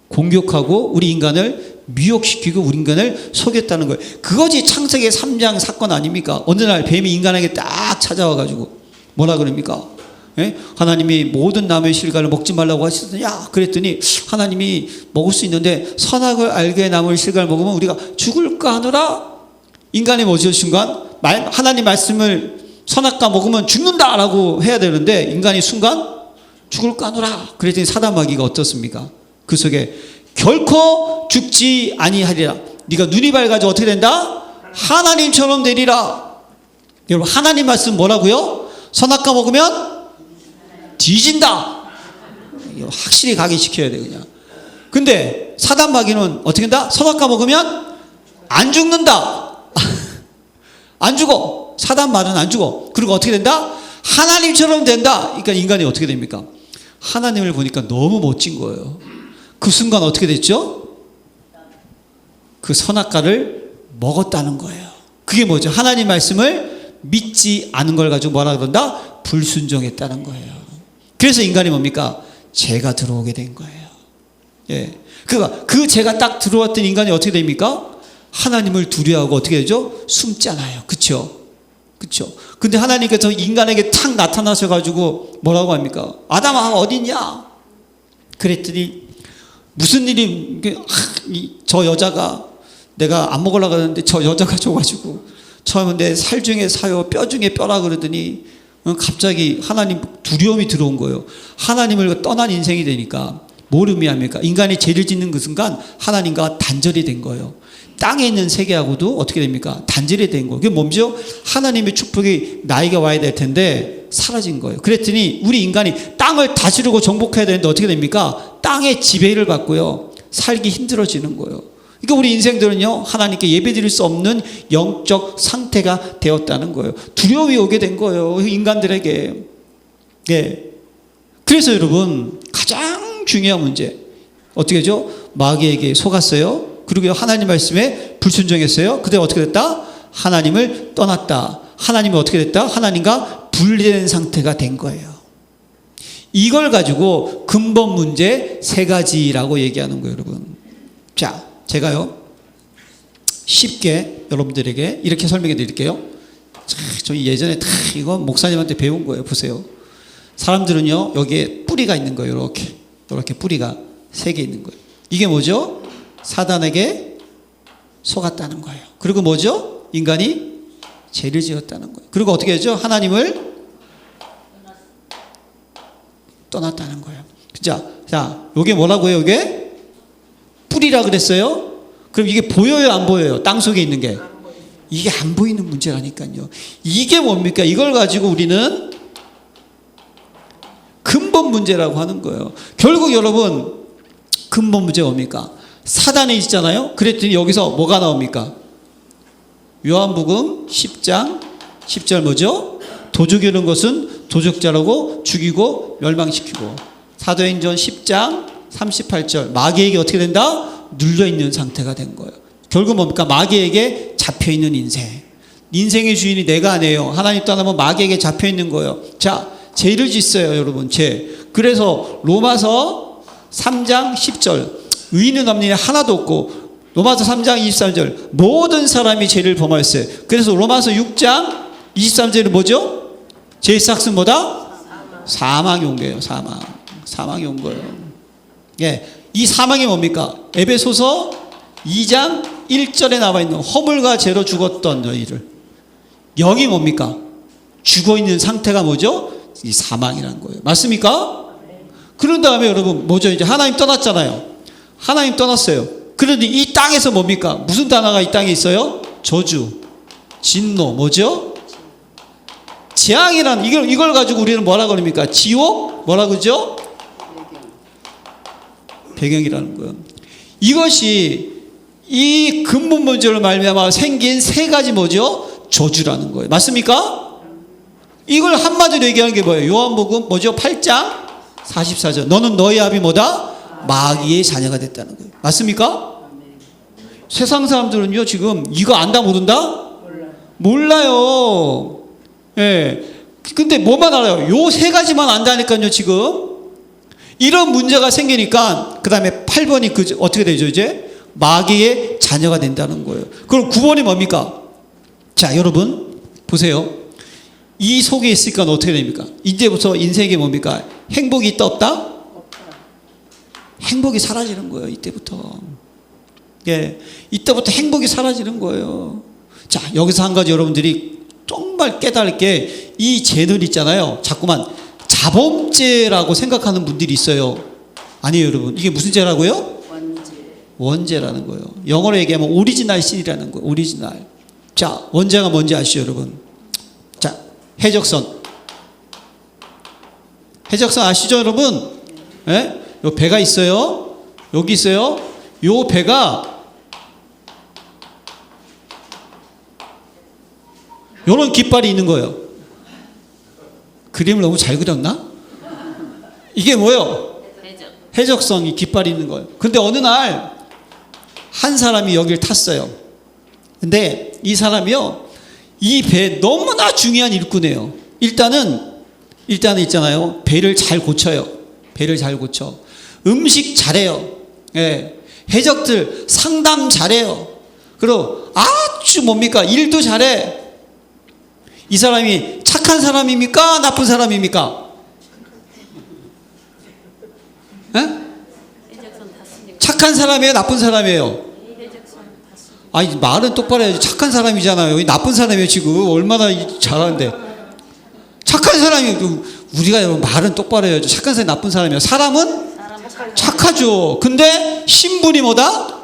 공격하고 우리 인간을 미혹시키고 우리 인간을 속였다는 거예요. 그것이 창세기 3장 사건 아닙니까? 어느 날 뱀이 인간에게 딱 찾아와가지고 뭐라 그럽니까? 예? 하나님이 모든 나무의 실과를 먹지 말라고 하시더니, 야, 그랬더니 하나님이 먹을 수 있는데 선악을 알게 나무의 실과를 먹으면 우리가 죽을까 하노라. 인간이 뭐죠? 순간 하나님 말씀을 선악과 먹으면 죽는다라고 해야 되는데 인간이 순간 죽을까 하노라. 그랬더니 사단 마귀가 어떻습니까? 그 속에 결코 죽지 아니하리라. 네가 눈이 밝아져 어떻게 된다? 하나님처럼 되리라. 여러분, 하나님 말씀 뭐라고요? 선악과 먹으면 뒤진다. 확실히 각인시켜야 돼, 그냥. 근데 사단 마귀는 어떻게 된다? 선악과 먹으면 안 죽는다. 안 죽어. 사단 말은 안 죽어. 그리고 어떻게 된다? 하나님처럼 된다. 그러니까 인간이 어떻게 됩니까? 하나님을 보니까 너무 멋진 거예요. 그 순간 어떻게 됐죠? 그 선악과를 먹었다는 거예요. 그게 뭐죠? 하나님 말씀을 믿지 않은 걸 가지고 뭐라 그런다? 불순종했다는 거예요. 그래서 인간이 뭡니까? 죄가 들어오게 된 거예요. 예. 그 죄가 딱 들어왔던 인간이 어떻게 됩니까? 하나님을 두려워하고 어떻게 되죠? 숨잖아요. 그렇죠? 그렇죠? 근데 하나님께서 인간에게 탁 나타나셔가지고 뭐라고 합니까? 아담아 어딨냐? 그랬더니 무슨 일이 저 여자가 내가 안 먹으려고 하는데 저 여자가 줘가지고 처음에 내 살 중에 사요 뼈 중에 뼈라 그러더니 갑자기 하나님 두려움이 들어온 거예요. 하나님을 떠난 인생이 되니까 뭘 의미합니까? 인간이 죄를 짓는 그 순간 하나님과 단절이 된 거예요. 땅에 있는 세계하고도 어떻게 됩니까? 단절이 된 거예요. 그게 뭐죠? 하나님의 축복이 나에게 와야 될 텐데 사라진 거예요. 그랬더니 우리 인간이 땅을 다스리고 정복해야 되는데 어떻게 됩니까? 땅의 지배를 받고요. 살기 힘들어지는 거예요. 그러니까 우리 인생들은요, 하나님께 예배드릴 수 없는 영적 상태가 되었다는 거예요. 두려움이 오게 된 거예요, 인간들에게. 예. 그래서 여러분, 가장 중요한 문제. 어떻게 하죠? 마귀에게 속았어요. 그리고 하나님 말씀에 불순종했어요. 그때 어떻게 됐다? 하나님을 떠났다. 하나님이 어떻게 됐다? 하나님과 분리된 상태가 된 거예요. 이걸 가지고 근본 문제 3가지라고 얘기하는 거예요, 여러분. 자, 제가요 쉽게 여러분들에게 이렇게 설명해 드릴게요. 저희 예전에 다 이거 목사님한테 배운 거예요. 보세요. 사람들은요 여기에 뿌리가 있는 거예요. 이렇게 뿌리가 3개 있는 거예요. 이게 뭐죠? 사단에게 속았다는 거예요. 그리고 뭐죠? 인간이 죄를 지었다는 거예요. 그리고 어떻게 하죠? 하나님을 떠났다는 거예요. 자, 이게 뭐라고요? 이게 뿌리라 그랬어요. 그럼 이게 보여요, 안 보여요? 땅 속에 있는 게 이게 안 보이는 문제라니까요. 이게 뭡니까? 이걸 가지고 우리는 근본 문제라고 하는 거예요. 결국 여러분 근본 문제가 뭡니까? 사단이 있잖아요. 그랬더니 여기서 뭐가 나옵니까? 요한복음 10장 10절 뭐죠? 도적이는 것은 도적자라고 죽이고 멸망시키고, 사도행전 10장 38절 마귀에게 어떻게 된다? 눌려있는 상태가 된 거예요. 결국 뭡니까? 마귀에게 잡혀있는 인생. 인생의 주인이 내가 아니에요. 하나님 떠나면 마귀에게 잡혀있는 거예요. 자, 죄를 짓어요, 여러분. 죄. 그래서 로마서 3장 10절 의인은 없느냐 하나도 없고, 로마서 3장 23절 모든 사람이 죄를 범하였어요. 그래서 로마서 6장 23절은 뭐죠? 죄의 삭은 뭐다? 사망이 온 거예요. 사망이 온 거예요. 예, 이 사망이 뭡니까? 에베소서 2장 1절에 나와 있는 허물과 죄로 죽었던 너희를, 영이 뭡니까? 죽어있는 상태가 뭐죠? 이 사망이라는 거예요. 맞습니까? 그런 다음에 여러분 뭐죠? 이제 하나님 떠났잖아요. 하나님 떠났어요. 그런데 이 땅에서 뭡니까? 무슨 단어가 이 땅에 있어요? 저주, 진노, 뭐죠? 재앙이란, 이걸 가지고 우리는 뭐라 그럽니까? 지옥? 뭐라 그러죠? 배경이라는 거예요. 이것이 이 근본 문제로 말미암아 생긴 3가지 뭐죠? 저주라는 거예요. 맞습니까? 이걸 한마디로 얘기하는 게 뭐예요? 요한복음 뭐죠? 8장 44절 너는 너희 아비 뭐다? 마귀의 자녀가 됐다는 거예요. 맞습니까? 세상 사람들은요 지금 이거 안다 모른다? 몰라요. 예. 근데 뭐만 알아요? 요 3가지만 안다니까요. 지금 이런 문제가 생기니까 그 다음에 8번이 어떻게 되죠? 이제 마귀의 자녀가 된다는 거예요. 그럼 9번이 뭡니까? 자, 여러분 보세요. 이 속에 있으니까 어떻게 됩니까? 이제부터 인생에 뭡니까? 행복이 있다 없다? 행복이 사라지는 거예요. 이때부터. 예, 이때부터 행복이 사라지는 거예요. 자, 여기서 한 가지 여러분들이 정말 깨달을 게, 이 죄는 있잖아요. 자꾸만 자범죄라고 생각하는 분들이 있어요. 아니에요, 여러분. 이게 무슨 죄라고요? 원죄라는 거예요. 영어로 얘기하면 오리지널 신이라는 거예요. 오리지널. 자, 원죄가 뭔지 아시죠, 여러분? 자, 해적선. 해적선 아시죠, 여러분? 예? 요 배가 있어요. 여기 있어요. 요 배가 요런 깃발이 있는 거예요. 그림을 너무 잘 그렸나? 이게 뭐예요? 해적선이 깃발이 있는 거예요. 근데 어느 날 한 사람이 여기를 탔어요. 근데 이 사람이요, 이 배 너무나 중요한 일꾼이에요. 일단은 있잖아요. 배를 잘 고쳐요. 배를 잘 고쳐. 음식 잘해요. 예. 해적들 상담 잘해요. 그리고 아주 뭡니까? 일도 잘해. 이 사람이 착한 사람입니까? 나쁜 사람입니까? 에? 착한 사람이에요? 나쁜 사람이에요? 아니, 말은 똑바로 해야지. 착한 사람이잖아요. 나쁜 사람이에요, 지금. 얼마나 잘하는데. 착한 사람이, 우리가 여러분 말은 똑바로 해야죠. 착한 사람이 나쁜 사람이에요. 사람은 착하죠. 근데 신분이 뭐다?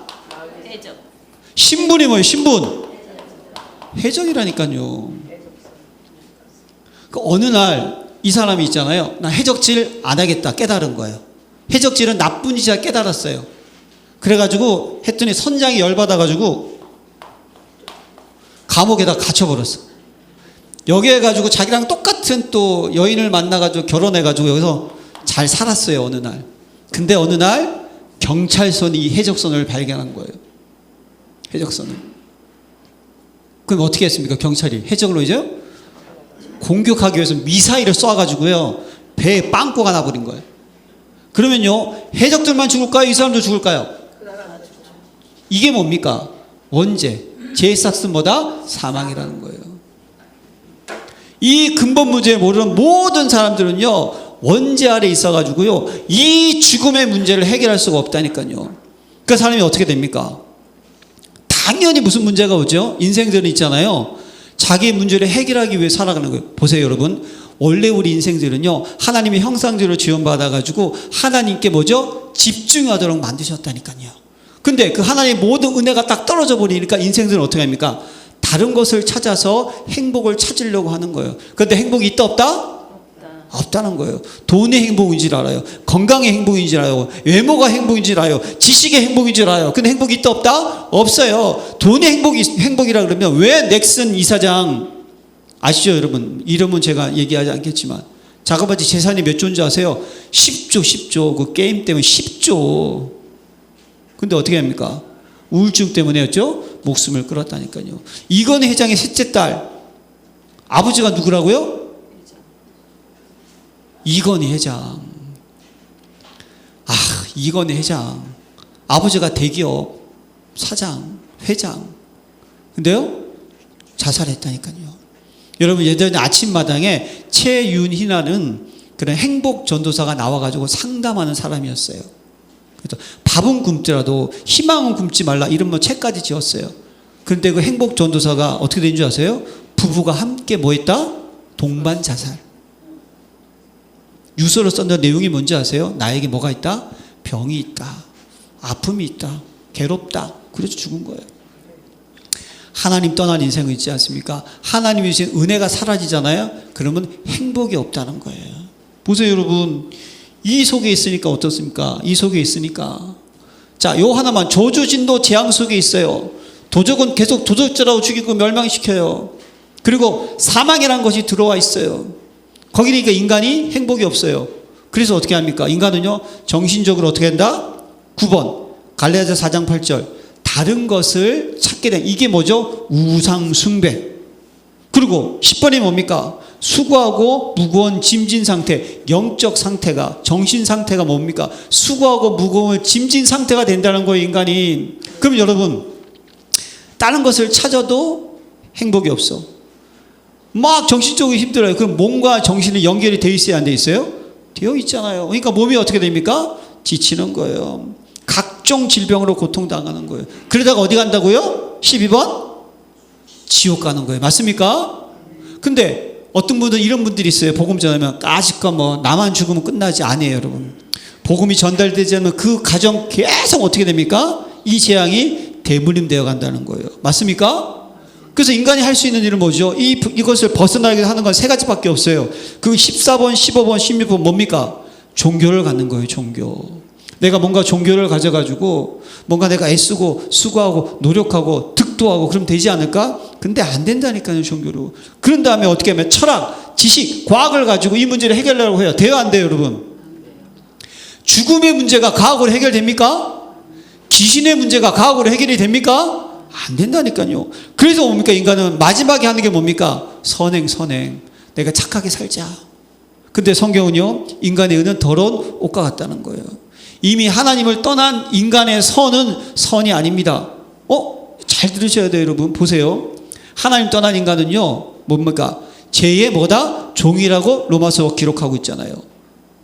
신분이 뭐예요? 신분. 해적이라니까요. 그 어느 날 이 사람이 있잖아요. 나 해적질 안 하겠다 깨달은 거예요. 해적질은 나쁜 짓이라 깨달았어요. 그래가지고 했더니 선장이 열받아가지고 감옥에다 갇혀버렸어. 여기에 가지고 자기랑 똑같은 또 여인을 만나가지고 결혼해가지고 여기서 잘 살았어요. 어느 날. 근데 어느 날 경찰선이 이 해적선을 발견한 거예요. 해적선을. 그럼 어떻게 했습니까? 경찰이 해적을 이제 공격하기 위해서 미사일을 쏴가지고요 배에 빵꾸가 나버린 거예요. 그러면요 해적들만 죽을까요? 이 사람도 죽을까요? 이게 뭡니까? 원죄. 제사슨 뭐다? 사망이라는 거예요. 이 근본 문제를 모르는 모든 사람들은요 원죄 아래 있어가지고요 이 죽음의 문제를 해결할 수가 없다니까요. 그 사람이 어떻게 됩니까? 당연히 무슨 문제가 오죠? 인생들은 있잖아요. 자기 문제를 해결하기 위해 살아가는 거예요. 보세요 여러분. 원래 우리 인생들은요 하나님의 형상대로 지원받아가지고 하나님께 뭐죠? 집중하도록 만드셨다니까요. 근데 그 하나님의 모든 은혜가 딱 떨어져 버리니까 인생들은 어떻게 합니까? 다른 것을 찾아서 행복을 찾으려고 하는 거예요. 그런데 행복이 있다 없다? 없다는 거예요. 돈의 행복인 줄 알아요. 건강의 행복인 줄 알아요. 외모가 행복인 줄 알아요. 지식의 행복인 줄 알아요. 근데 행복이 있다 없다? 없어요. 돈의 행복이라 그러면 왜 넥슨 이사장 아시죠 여러분? 이름은 제가 얘기하지 않겠지만 자그마치 재산이 몇 조인지 아세요? 10조. 그 게임 때문에 10조. 근데 어떻게 합니까? 우울증 때문에였죠? 목숨을 끊었다니까요. 이건희 회장의 셋째 딸 아버지가 누구라고요? 이건희 회장. 이건희 회장. 아버지가 대기업 사장, 회장. 근데요? 자살했다니까요. 여러분 예전에 아침마당에 최윤희라는 그런 행복 전도사가 나와가지고 상담하는 사람이었어요. 그래서 밥은 굶더라도 희망은 굶지 말라 이런 뭐 책까지 지었어요. 그런데 그 행복 전도사가 어떻게 된 줄 아세요? 부부가 함께 뭐 했다? 동반 자살. 유서를 썼던 내용이 뭔지 아세요? 나에게 뭐가 있다? 병이 있다. 아픔이 있다. 괴롭다. 그래서 죽은 거예요. 하나님 떠난 인생은 있지 않습니까? 하나님의 은혜가 사라지잖아요. 그러면 행복이 없다는 거예요. 보세요 여러분. 이 속에 있으니까 어떻습니까? 이 속에 있으니까. 자, 요 하나만. 저주진도 재앙 속에 있어요. 도적은 계속 도적질하고 죽이고 멸망시켜요. 그리고 사망이라는 것이 들어와 있어요. 거기니까 인간이 행복이 없어요. 그래서 어떻게 합니까? 인간은요 정신적으로 어떻게 한다? 9번 갈라디아 4장 8절 다른 것을 찾게 된 이게 뭐죠? 우상 숭배. 그리고 10번이 뭡니까? 수고하고 무거운 짐진 상태. 영적 상태가 정신 상태가 뭡니까? 수고하고 무거운 짐진 상태가 된다는 거예요 인간이. 그럼 여러분 다른 것을 찾아도 행복이 없어. 막 정신적으로 힘들어요. 그럼 몸과 정신이 연결이 되어 있어야 안 되어 있어요? 되어 있잖아요. 그러니까 몸이 어떻게 됩니까? 지치는 거예요. 각종 질병으로 고통당하는 거예요. 그러다가 어디 간다고요? 12번? 지옥 가는 거예요. 맞습니까? 근데 어떤 분들은 이런 분들이 있어요. 복음 전하면 까짓거 뭐 나만 죽으면 끝나지 아니에요 여러분. 복음이 전달되지 않으면 그 가정 계속 어떻게 됩니까? 이 재앙이 대물림 되어 간다는 거예요. 맞습니까? 그래서 인간이 할 수 있는 일은 뭐죠? 이것을 벗어나게 하는 건 세 가지밖에 없어요. 그 14번, 15번, 16번 뭡니까? 종교를 갖는 거예요. 종교. 내가 뭔가 종교를 가져가지고 뭔가 내가 애쓰고 수고하고 노력하고 득도하고 그러면 되지 않을까? 근데 안 된다니까요. 종교로. 그런 다음에 어떻게 하면 철학, 지식, 과학을 가지고 이 문제를 해결하려고 해요. 돼요 안 돼요 여러분? 죽음의 문제가 과학으로 해결됩니까? 귀신의 문제가 과학으로 해결이 됩니까? 안 된다니까요. 그래서 뭡니까? 인간은 마지막에 하는 게 뭡니까? 선행. 내가 착하게 살자. 근데 성경은요 인간의 의는 더러운 옷과 같다는 거예요. 이미 하나님을 떠난 인간의 선은 선이 아닙니다. 잘 들으셔야 돼요 여러분. 보세요. 하나님 떠난 인간은요 뭡니까? 죄의 뭐다? 종이라고 로마서 기록하고 있잖아요.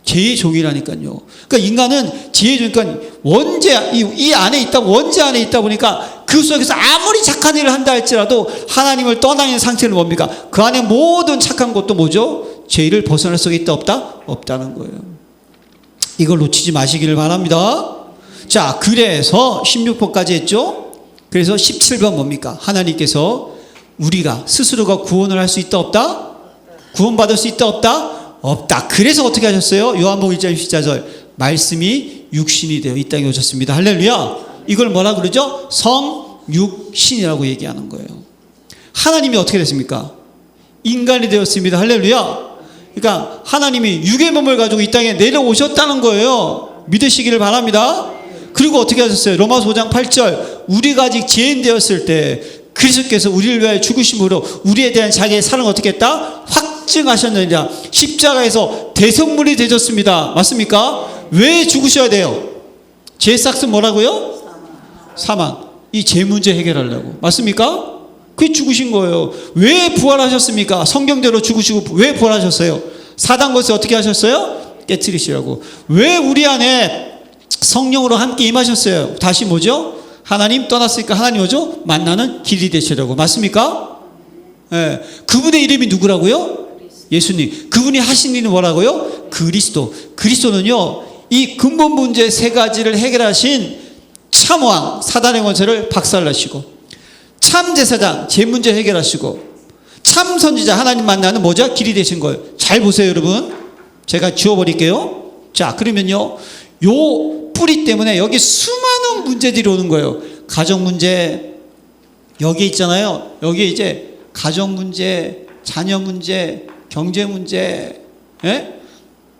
죄의 종이라니까요. 그러니까 인간은 죄의 종이니까 원죄, 이 안에 있다, 원죄 안에 있다 보니까 그 속에서 아무리 착한 일을 한다 할지라도 하나님을 떠나 있는 상태는 뭡니까? 그 안에 모든 착한 것도 뭐죠? 죄를 벗어날 수 있다, 없다? 없다는 거예요. 이걸 놓치지 마시기를 바랍니다. 자, 그래서 16번까지 했죠? 그래서 17번 뭡니까? 하나님께서 우리가 스스로가 구원을 할 수 있다, 없다? 구원받을 수 있다, 없다? 없다. 그래서 어떻게 하셨어요? 요한복음 1장 14절 말씀이 육신이 되어 이 땅에 오셨습니다. 할렐루야. 이걸 뭐라 그러죠? 성육신이라고 얘기하는 거예요. 하나님이 어떻게 됐습니까? 인간이 되었습니다. 할렐루야. 그러니까 하나님이 육의 몸을 가지고 이 땅에 내려오셨다는 거예요. 믿으시기를 바랍니다. 그리고 어떻게 하셨어요? 로마서 5장 8절 우리가 아직 죄인 되었을 때 그리스도께서 우리를 위하여 죽으심으로 우리에 대한 자기의 사랑을 어떻게 했다? 확증하셨느니라. 십자가에서 대성물이 되셨습니다. 맞습니까? 왜 죽으셔야 돼요? 죄 삭은 뭐라고요? 사망. 이 죄 문제 해결하려고. 맞습니까? 그게 죽으신 거예요. 왜 부활하셨습니까? 성경대로 죽으시고 왜 부활하셨어요? 사단 것을 어떻게 하셨어요? 깨트리시라고. 왜 우리 안에 성령으로 함께 임하셨어요? 다시 뭐죠? 하나님 떠났으니까 하나님 뭐죠? 만나는 길이 되시려고. 맞습니까? 예. 그분의 이름이 누구라고요? 예수님. 그분이 하신 일은 뭐라고요? 그리스도. 그리스도는요, 이 근본 문제 세 가지를 해결하신 참왕, 사단의 권세를 박살나시고, 참 제사장, 죄 문제 해결하시고, 참 선지자, 하나님 만나는 뭐죠? 길이 되신 거예요. 잘 보세요, 여러분. 제가 지워버릴게요. 자, 그러면요, 요 뿌리 때문에 여기 수많은 문제들이 오는 거예요. 가정 문제, 여기 있잖아요. 여기 이제 가정 문제, 자녀 문제, 경제 문제, 예?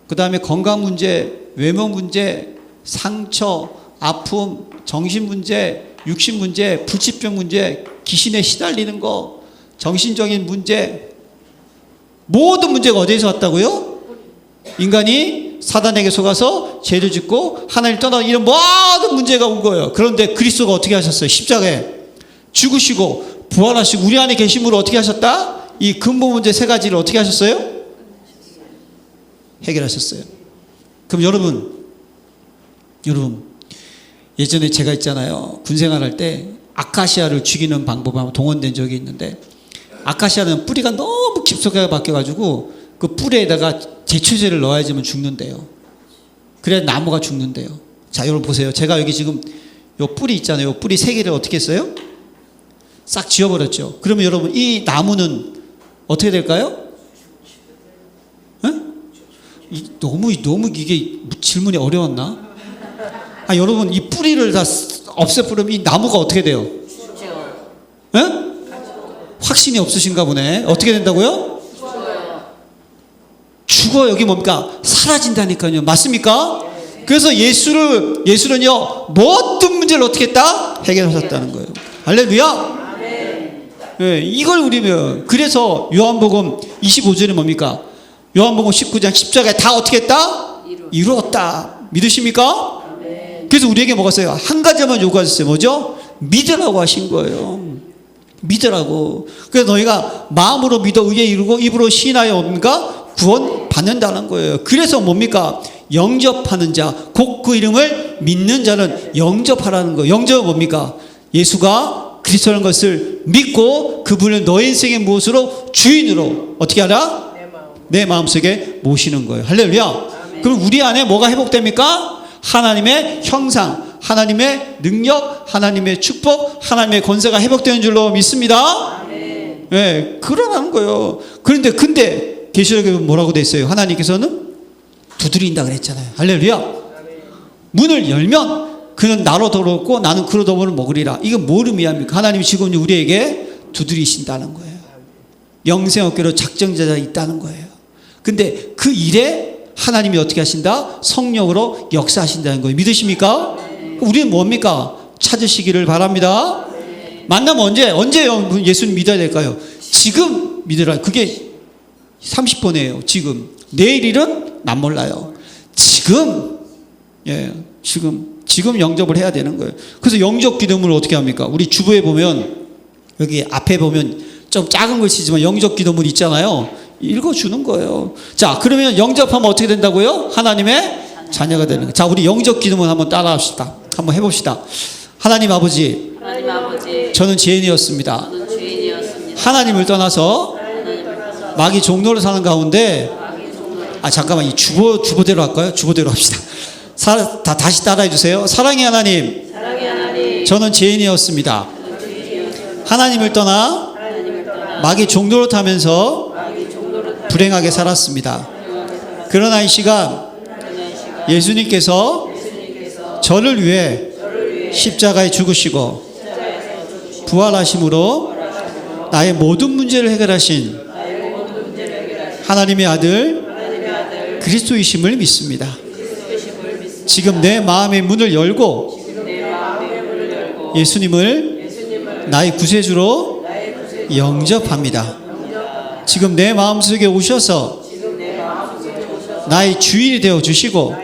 그 다음에 건강 문제, 외모 문제, 상처, 아픔, 정신 문제, 육신 문제, 불치병 문제, 귀신에 시달리는 거, 정신적인 문제, 모든 문제가 어디에서 왔다고요? 인간이 사단에게 속아서 죄를 짓고 하나님 떠나 이런 모든 문제가 온 거예요. 그런데 그리스도가 어떻게 하셨어요? 십자가에 죽으시고 부활하시고 우리 안에 계심으로 어떻게 하셨다? 이 근본 문제 세 가지를 어떻게 하셨어요? 해결하셨어요. 그럼 여러분 예전에 제가 있잖아요. 군생활할 때 아카시아를 죽이는 방법에 한번 동원된 적이 있는데, 아카시아는 뿌리가 너무 깊숙하게 박혀가지고 그 뿌리에다가 제초제를 넣어야지만 죽는데요. 그래야 나무가 죽는데요. 자, 여러분 보세요. 제가 여기 지금 요 뿌리 있잖아요. 요 뿌리 세 개를 어떻게 했어요? 싹 지워버렸죠. 그러면 여러분 이 나무는 어떻게 될까요? 너무 이게 질문이 어려웠나? 아, 여러분 이 뿌리를 다 없애버리면 이 나무가 어떻게 돼요? 확신이 없으신가 보네. 어떻게 된다고요? 죽어요. 여기 뭡니까? 사라진다니까요. 맞습니까? 그래서 예수는요, 모든 문제를 어떻게 했다? 해결하셨다는 거예요. 할렐루야. 네, 이걸 우리면, 그래서 요한복음 25절에 뭡니까? 요한복음 19장 십자가에 다 어떻게 했다? 이루었다. 믿으십니까? 그래서 우리에게 뭐가 있어요? 한 가지만 요구하셨어요. 뭐죠? 믿으라고 하신 거예요. 믿으라고. 그래서 너희가 마음으로 믿어 의에 이르고 입으로 시인하여 뭡니까? 구원 받는다는 거예요. 그래서 뭡니까? 영접하는 자, 곧 그 이름을 믿는 자는 영접하라는 거예요. 영접은 뭡니까? 예수가 그리스도라는 것을 믿고 그분을 너의 인생의 무엇으로? 주인으로 어떻게 하라? 내 마음속에 모시는 거예요. 할렐루야. 그럼 우리 안에 뭐가 회복됩니까? 하나님의 형상, 하나님의 능력, 하나님의 축복, 하나님의 권세가 회복되는 줄로 믿습니다. 네, 그러라는 거예요. 근데 계시록에 뭐라고 돼 있어요? 하나님께서는 두드린다 그랬잖아요. 할렐루야. 문을 열면 그는 나로 더럽고 나는 그로 더불어 먹으리라. 이건 뭘 의미합니까? 하나님이 지금 우리에게 두드리신다는 거예요. 영생업계로 작정자가 있다는 거예요. 근데 그 일에 하나님이 어떻게 하신다? 성령으로 역사하신다는 거예요. 믿으십니까? 우리는 뭡니까? 찾으시기를 바랍니다. 만나면 언제 예수님 믿어야 될까요? 지금 믿으라. 그게 30번이에요. 지금. 내일 일은 난 몰라요. 지금 영접을 해야 되는 거예요. 그래서 영접 기도문을 어떻게 합니까? 우리 주부에 보면, 여기 앞에 보면 좀 작은 글씨지만 영접 기도문 있잖아요. 읽어주는 거예요. 자, 그러면 영접하면 어떻게 된다고요? 하나님의 자녀가 되는 거예요. 자, 우리 영접 기도문 한번 따라합시다. 한번 해봅시다. 하나님 아버지, 저는 죄인이었습니다. 하나님을 떠나서 마귀 종로로 사는 가운데, 잠깐만, 이 주보대로 할까요? 주보대로 합시다. 다시 따라해 주세요. 사랑의 하나님, 저는 죄인이었습니다. 하나님을 떠나 마귀 종로로 타면서 불행하게 살았습니다. 그러나 이 시간 예수님께서 저를 위해 십자가에 죽으시고 부활하심으로 나의 모든 문제를 해결하신 하나님의 아들 그리스도이심을 믿습니다. 지금 내 마음의 문을 열고 예수님을 나의 구세주로 영접합니다. 지금 내 마음속에 오셔서 나의 주인이 되어 주시고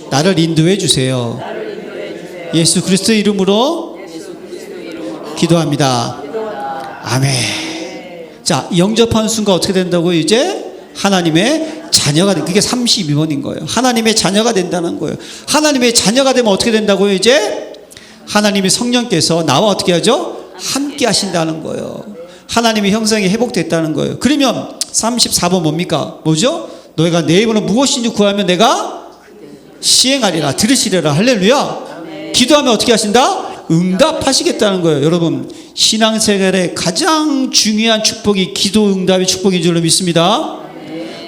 나를 인도해 주세요. 예수 그리스도의 이름으로 기도합니다. 아멘. 자, 영접하는 순간 어떻게 된다고요? 이제 하나님의 자녀가 된, 그게 32번인 거예요. 하나님의 자녀가 된다는 거예요. 하나님의 자녀가 되면 어떻게 된다고요? 이제 하나님의 성령께서 나와 어떻게 하죠? 함께 하신다는 거예요. 하나님의 형상이 회복됐다는 거예요. 그러면 34번 뭡니까? 뭐죠? 너희가 내 이름으로 무엇인지 구하면 내가 시행하리라. 들으시리라. 할렐루야. 기도하면 어떻게 하신다? 응답하시겠다는 거예요. 여러분, 신앙생활의 가장 중요한 축복이 기도 응답의 축복인 줄로 믿습니다.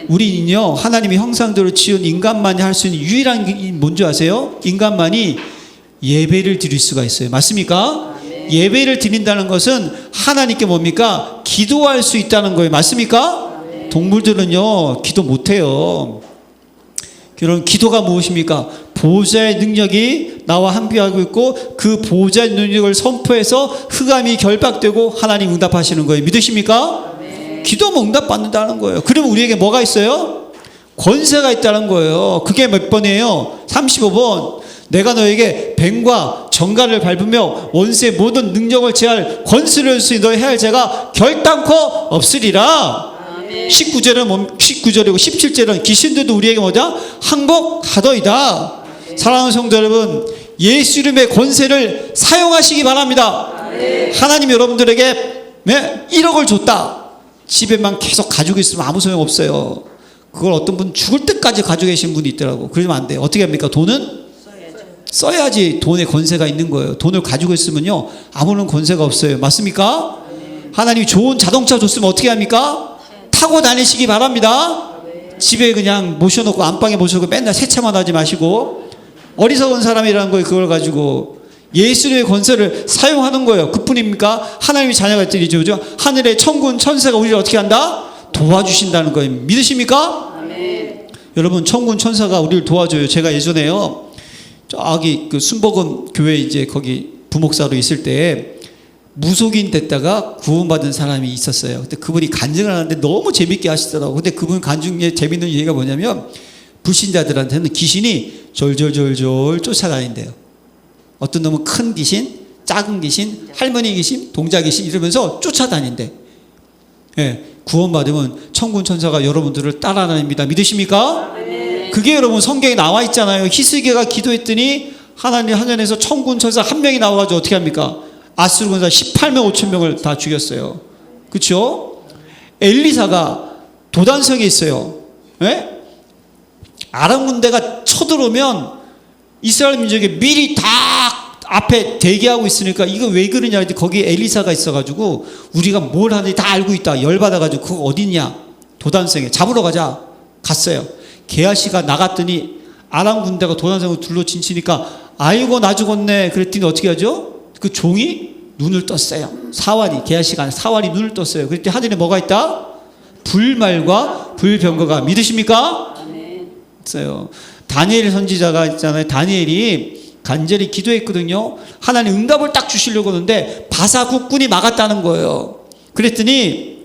우리는요, 하나님의 형상대로 지은 인간만이 할 수 있는 유일한 게 뭔지 아세요? 인간만이 예배를 드릴 수가 있어요. 맞습니까? 예배를 드린다는 것은 하나님께 뭡니까? 기도할 수 있다는 거예요. 맞습니까? 동물들은요, 기도 못해요. 여러분, 기도가 무엇입니까? 보호자의 능력이 나와 함께하고 있고 그 보호자의 능력을 선포해서 흑암이 결박되고 하나님 응답하시는 거예요. 믿으십니까? 기도하면 응답받는다는 거예요. 그러면 우리에게 뭐가 있어요? 권세가 있다는 거예요. 그게 몇 번이에요? 35번. 내가 너에게 뱀과 정갈을 밟으며 원수의 모든 능력을 제할 권세를 주시니 너의 해할 죄가 결단코 없으리라. 19절이고 17절은 귀신들도 우리에게 뭐냐? 항복하더이다. 사랑하는 성도 여러분, 예수 이름의 권세를 사용하시기 바랍니다. 하나님 여러분들에게 1억을 줬다. 집에만 계속 가지고 있으면 아무 소용 없어요. 그걸 어떤 분 죽을 때까지 가지고 계신 분이 있더라고. 그러면 안 돼요. 어떻게 합니까? 돈은 써야지 돈의 권세가 있는 거예요. 돈을 가지고 있으면요, 아무런 권세가 없어요. 맞습니까? 하나님이 좋은 자동차 줬으면 어떻게 합니까? 타고 다니시기 바랍니다. 집에 그냥 모셔놓고 안방에 모셔놓고 맨날 세차만 하지 마시고, 어리석은 사람이라는 거예요. 그걸 가지고 예수의 권세를 사용하는 거예요. 그뿐입니까? 하나님의 자녀가 되리죠. 하늘의 천군 천사가 우리를 어떻게 한다? 도와주신다는 거예요. 믿으십니까? 아멘. 여러분, 천군 천사가 우리를 도와줘요. 제가 예전에요, 저기 그 순복음 교회 이제 거기 부목사로 있을 때 무속인 됐다가 구원받은 사람이 있었어요. 근데 그분이 간증을 하는데 너무 재밌게 하시더라고요. 근데 그분 간증에 재밌는 얘기가 뭐냐면, 불신자들한테는 귀신이 졸졸졸졸 쫓아다닌대요. 어떤 놈은 큰 귀신, 작은 귀신, 할머니 귀신, 동자 귀신 이러면서 쫓아다닌대. 예, 구원받으면 천군 천사가 여러분들을 따라다닙니다. 믿으십니까? 네. 그게 여러분 성경에 나와 있잖아요. 히스기야가 기도했더니 하나님 하늘에서 천군 천사 한 명이 나와가지고 어떻게 합니까? 아수르 군사 18만 5천 명을 다 죽였어요. 그렇죠? 엘리사가 도단성에 있어요. 예? 아람 군대가 쳐들어오면 이스라엘 민족이 미리 다 앞에 대기하고 있으니까 이거 왜 그러냐 했더니 거기 엘리사가 있어가지고 우리가 뭘 하는지 다 알고 있다. 열받아가지고 그거 어딨냐? 도단성에 잡으러 가자. 갔어요. 게하시가 나갔더니 아람 군대가 도단성을 둘러친치니까 아이고 나 죽었네. 그랬더니 어떻게 하죠? 그 종이 눈을 떴어요. 사활이, 게하시가 사활이 눈을 떴어요. 그랬더니 하늘에 뭐가 있다? 불말과 불병거가. 믿으십니까? 있어요. 다니엘 선지자가 있잖아요. 다니엘이 간절히 기도했거든요. 하나님 응답을 딱 주시려고 하는데 바사 국군이 막았다는 거예요. 그랬더니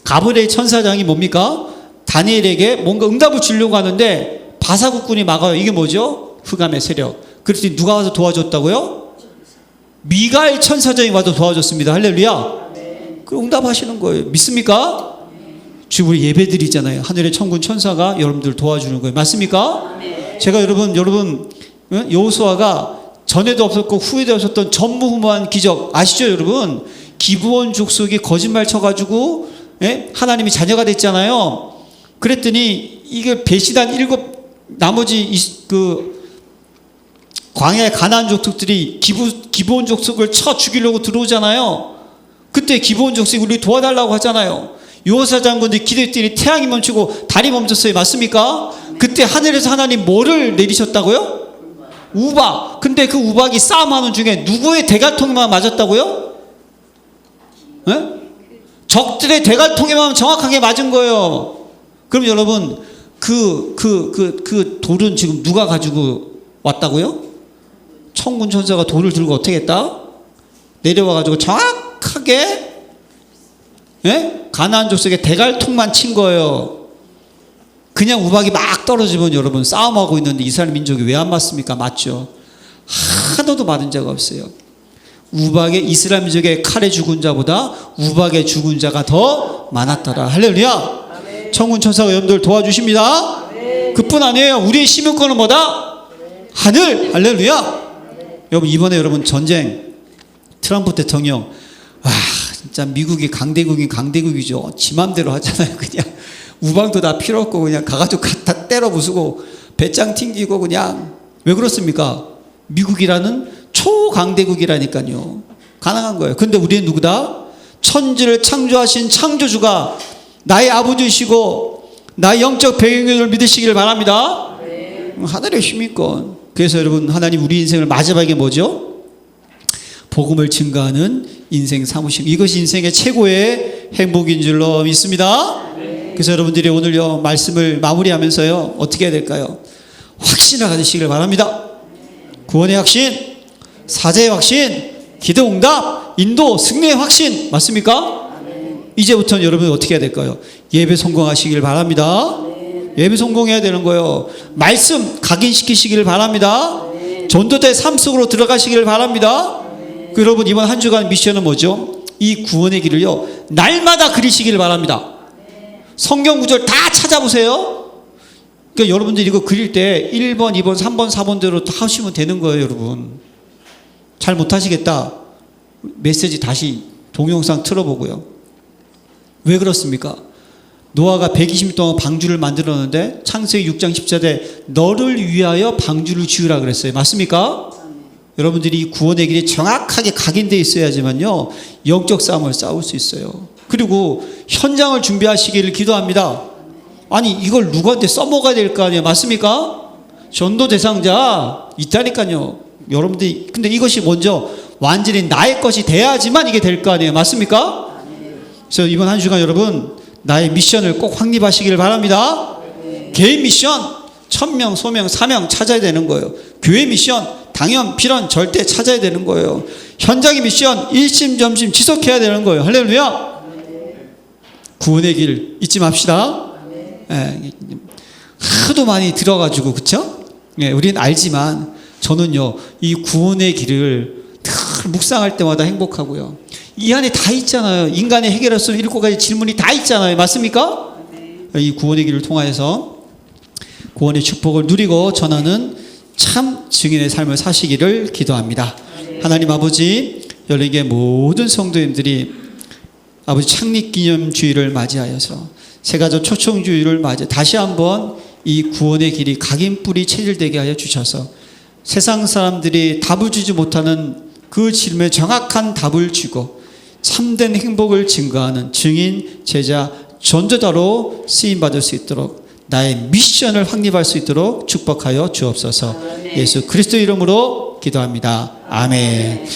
가브리엘 천사장이 뭡니까? 다니엘에게 뭔가 응답을 주려고 하는데 바사 국군이 막아요. 이게 뭐죠? 흑암의 세력. 그랬더니 누가 와서 도와줬다고요? 미가엘 천사장이 와서 도와줬습니다. 할렐루야. 그럼 응답하시는 거예요. 믿습니까? 지금 우리 예배 드리잖아요. 하늘의 천군 천사가 여러분들 도와주는 거예요. 맞습니까? 제가 여러분 여호수아가 전에도 없었고 후에도 없었던 전무후무한 기적 아시죠 여러분? 기브온 족속이 거짓말 쳐가지고 하나님이 자녀가 됐잖아요. 그랬더니 이게 배신한 나머지 광야의 가나안 족속들이 기브온 족속을 쳐 죽이려고 들어오잖아요. 그때 기브온 족속이 우리 도와달라고 하잖아요. 여호수아 장군들이 기도했더니 태양이 멈추고 달이 멈췄어요. 맞습니까? 그때 하늘에서 하나님 뭐를 내리셨다고요? 우박. 근데 그 우박이 싸움하는 중에 누구의 대갈통에만 맞았다고요? 적들의 대갈통에만 정확하게 맞은 거예요. 그럼 여러분 그 돌은 지금 누가 가지고 왔다고요? 천군 천사가 돌을 들고 어떻게 했다? 내려와 가지고 정확하게 가나안 족속의 대갈통만 친 거예요. 그냥 우박이 막 떨어지면 여러분 싸움하고 있는데 이스라엘 민족이 왜 안 맞습니까? 맞죠? 하나도 맞은 자가 없어요. 이스라엘 민족의 칼에 죽은 자보다 우박에 죽은 자가 더 많았더라. 할렐루야. 천군 천사가 여러분들 도와주십니다. 그뿐 아니에요. 우리의 시민권은 뭐다? 하늘. 할렐루야. 여러분 이번에 여러분 전쟁 트럼프 대통령 진짜 미국이 강대국이 강대국이죠. 지 맘대로 하잖아요. 그냥 우방도 다 필요 없고 그냥 가가지고 다 때려 부수고 배짱 튕기고 그냥 왜 그렇습니까? 미국이라는 초강대국이라니까요. 가능한 거예요. 근데 우리는 누구다? 천지를 창조하신 창조주가 나의 아버지이시고 나의 영적 배경을 믿으시기를 바랍니다. 하늘의 시민권. 그래서 여러분 하나님 우리 인생을 마지막에 뭐죠? 복음을 증거하는 인생 사무심. 이것이 인생의 최고의 행복인 줄로 믿습니다. 그래서 여러분들이 오늘 말씀을 마무리하면서요 어떻게 해야 될까요? 확신을 가지시길 바랍니다. 구원의 확신, 사제의 확신, 기도 응답, 인도 승리의 확신. 맞습니까? 이제부터는 여러분 어떻게 해야 될까요? 예배 성공하시길 바랍니다. 예배 성공해야 되는 거예요. 말씀 각인시키시길 바랍니다. 전도대 삶 속으로 들어가시길 바랍니다. 여러분 이번 한 주간 미션은 뭐죠? 이 구원의 길을요 날마다 그리시길 바랍니다. 성경 구절 다 찾아보세요. 그러니까 여러분들이 이거 그릴 때 1번, 2번, 3번, 4번대로 다 하시면 되는 거예요. 여러분 잘 못하시겠다 메시지 다시 동영상 틀어보고요. 왜 그렇습니까? 노아가 120년 동안 방주를 만들었는데 창세기 6장 10절에 너를 위하여 방주를 지으라 그랬어요. 맞습니까? 여러분들이 이 구원의 길이 정확하게 각인되어 있어야지만요 영적 싸움을 싸울 수 있어요. 그리고 현장을 준비하시기를 기도합니다. 아니 이걸 누구한테 써먹어야 될 거 아니에요. 맞습니까? 전도 대상자 있다니까요. 여러분들이 근데 이것이 먼저 완전히 나의 것이 돼야지만 이게 될 거 아니에요. 맞습니까? 그래서 이번 한 주간 여러분 나의 미션을 꼭 확립하시기를 바랍니다. 개인 미션 1000명, 소명, 사명 찾아야 되는 거예요. 교회 미션 당연, 필연, 절대 찾아야 되는 거예요. 현장의 미션 일심점심 지속해야 되는 거예요. 할렐루야. 구원의 길 잊지 맙시다. 하도 많이 들어가지고 그쵸? 우리는 알지만 저는요 이 구원의 길을 늘 묵상할 때마다 행복하고요. 이 안에 다 있잖아요. 인간이 해결할 수 있는 7가지 질문이 다 있잖아요. 맞습니까? 이 구원의 길을 통하여서 구원의 축복을 누리고 전하는 참 증인의 삶을 사시기를 기도합니다. 하나님 아버지 열린교회 모든 성도님들이 아버지 창립기념주의를 맞이하여서 세가족 초청주의를 맞이 다시 한번 이 구원의 길이 각인뿌리 체질되게 하여 주셔서 세상 사람들이 답을 주지 못하는 그 질문에 정확한 답을 주고 참된 행복을 증거하는 증인, 제자, 전도자로 쓰임받을 수 있도록 나의 미션을 확립할 수 있도록 축복하여 주옵소서. 예수 그리스도 이름으로 기도합니다. 아멘.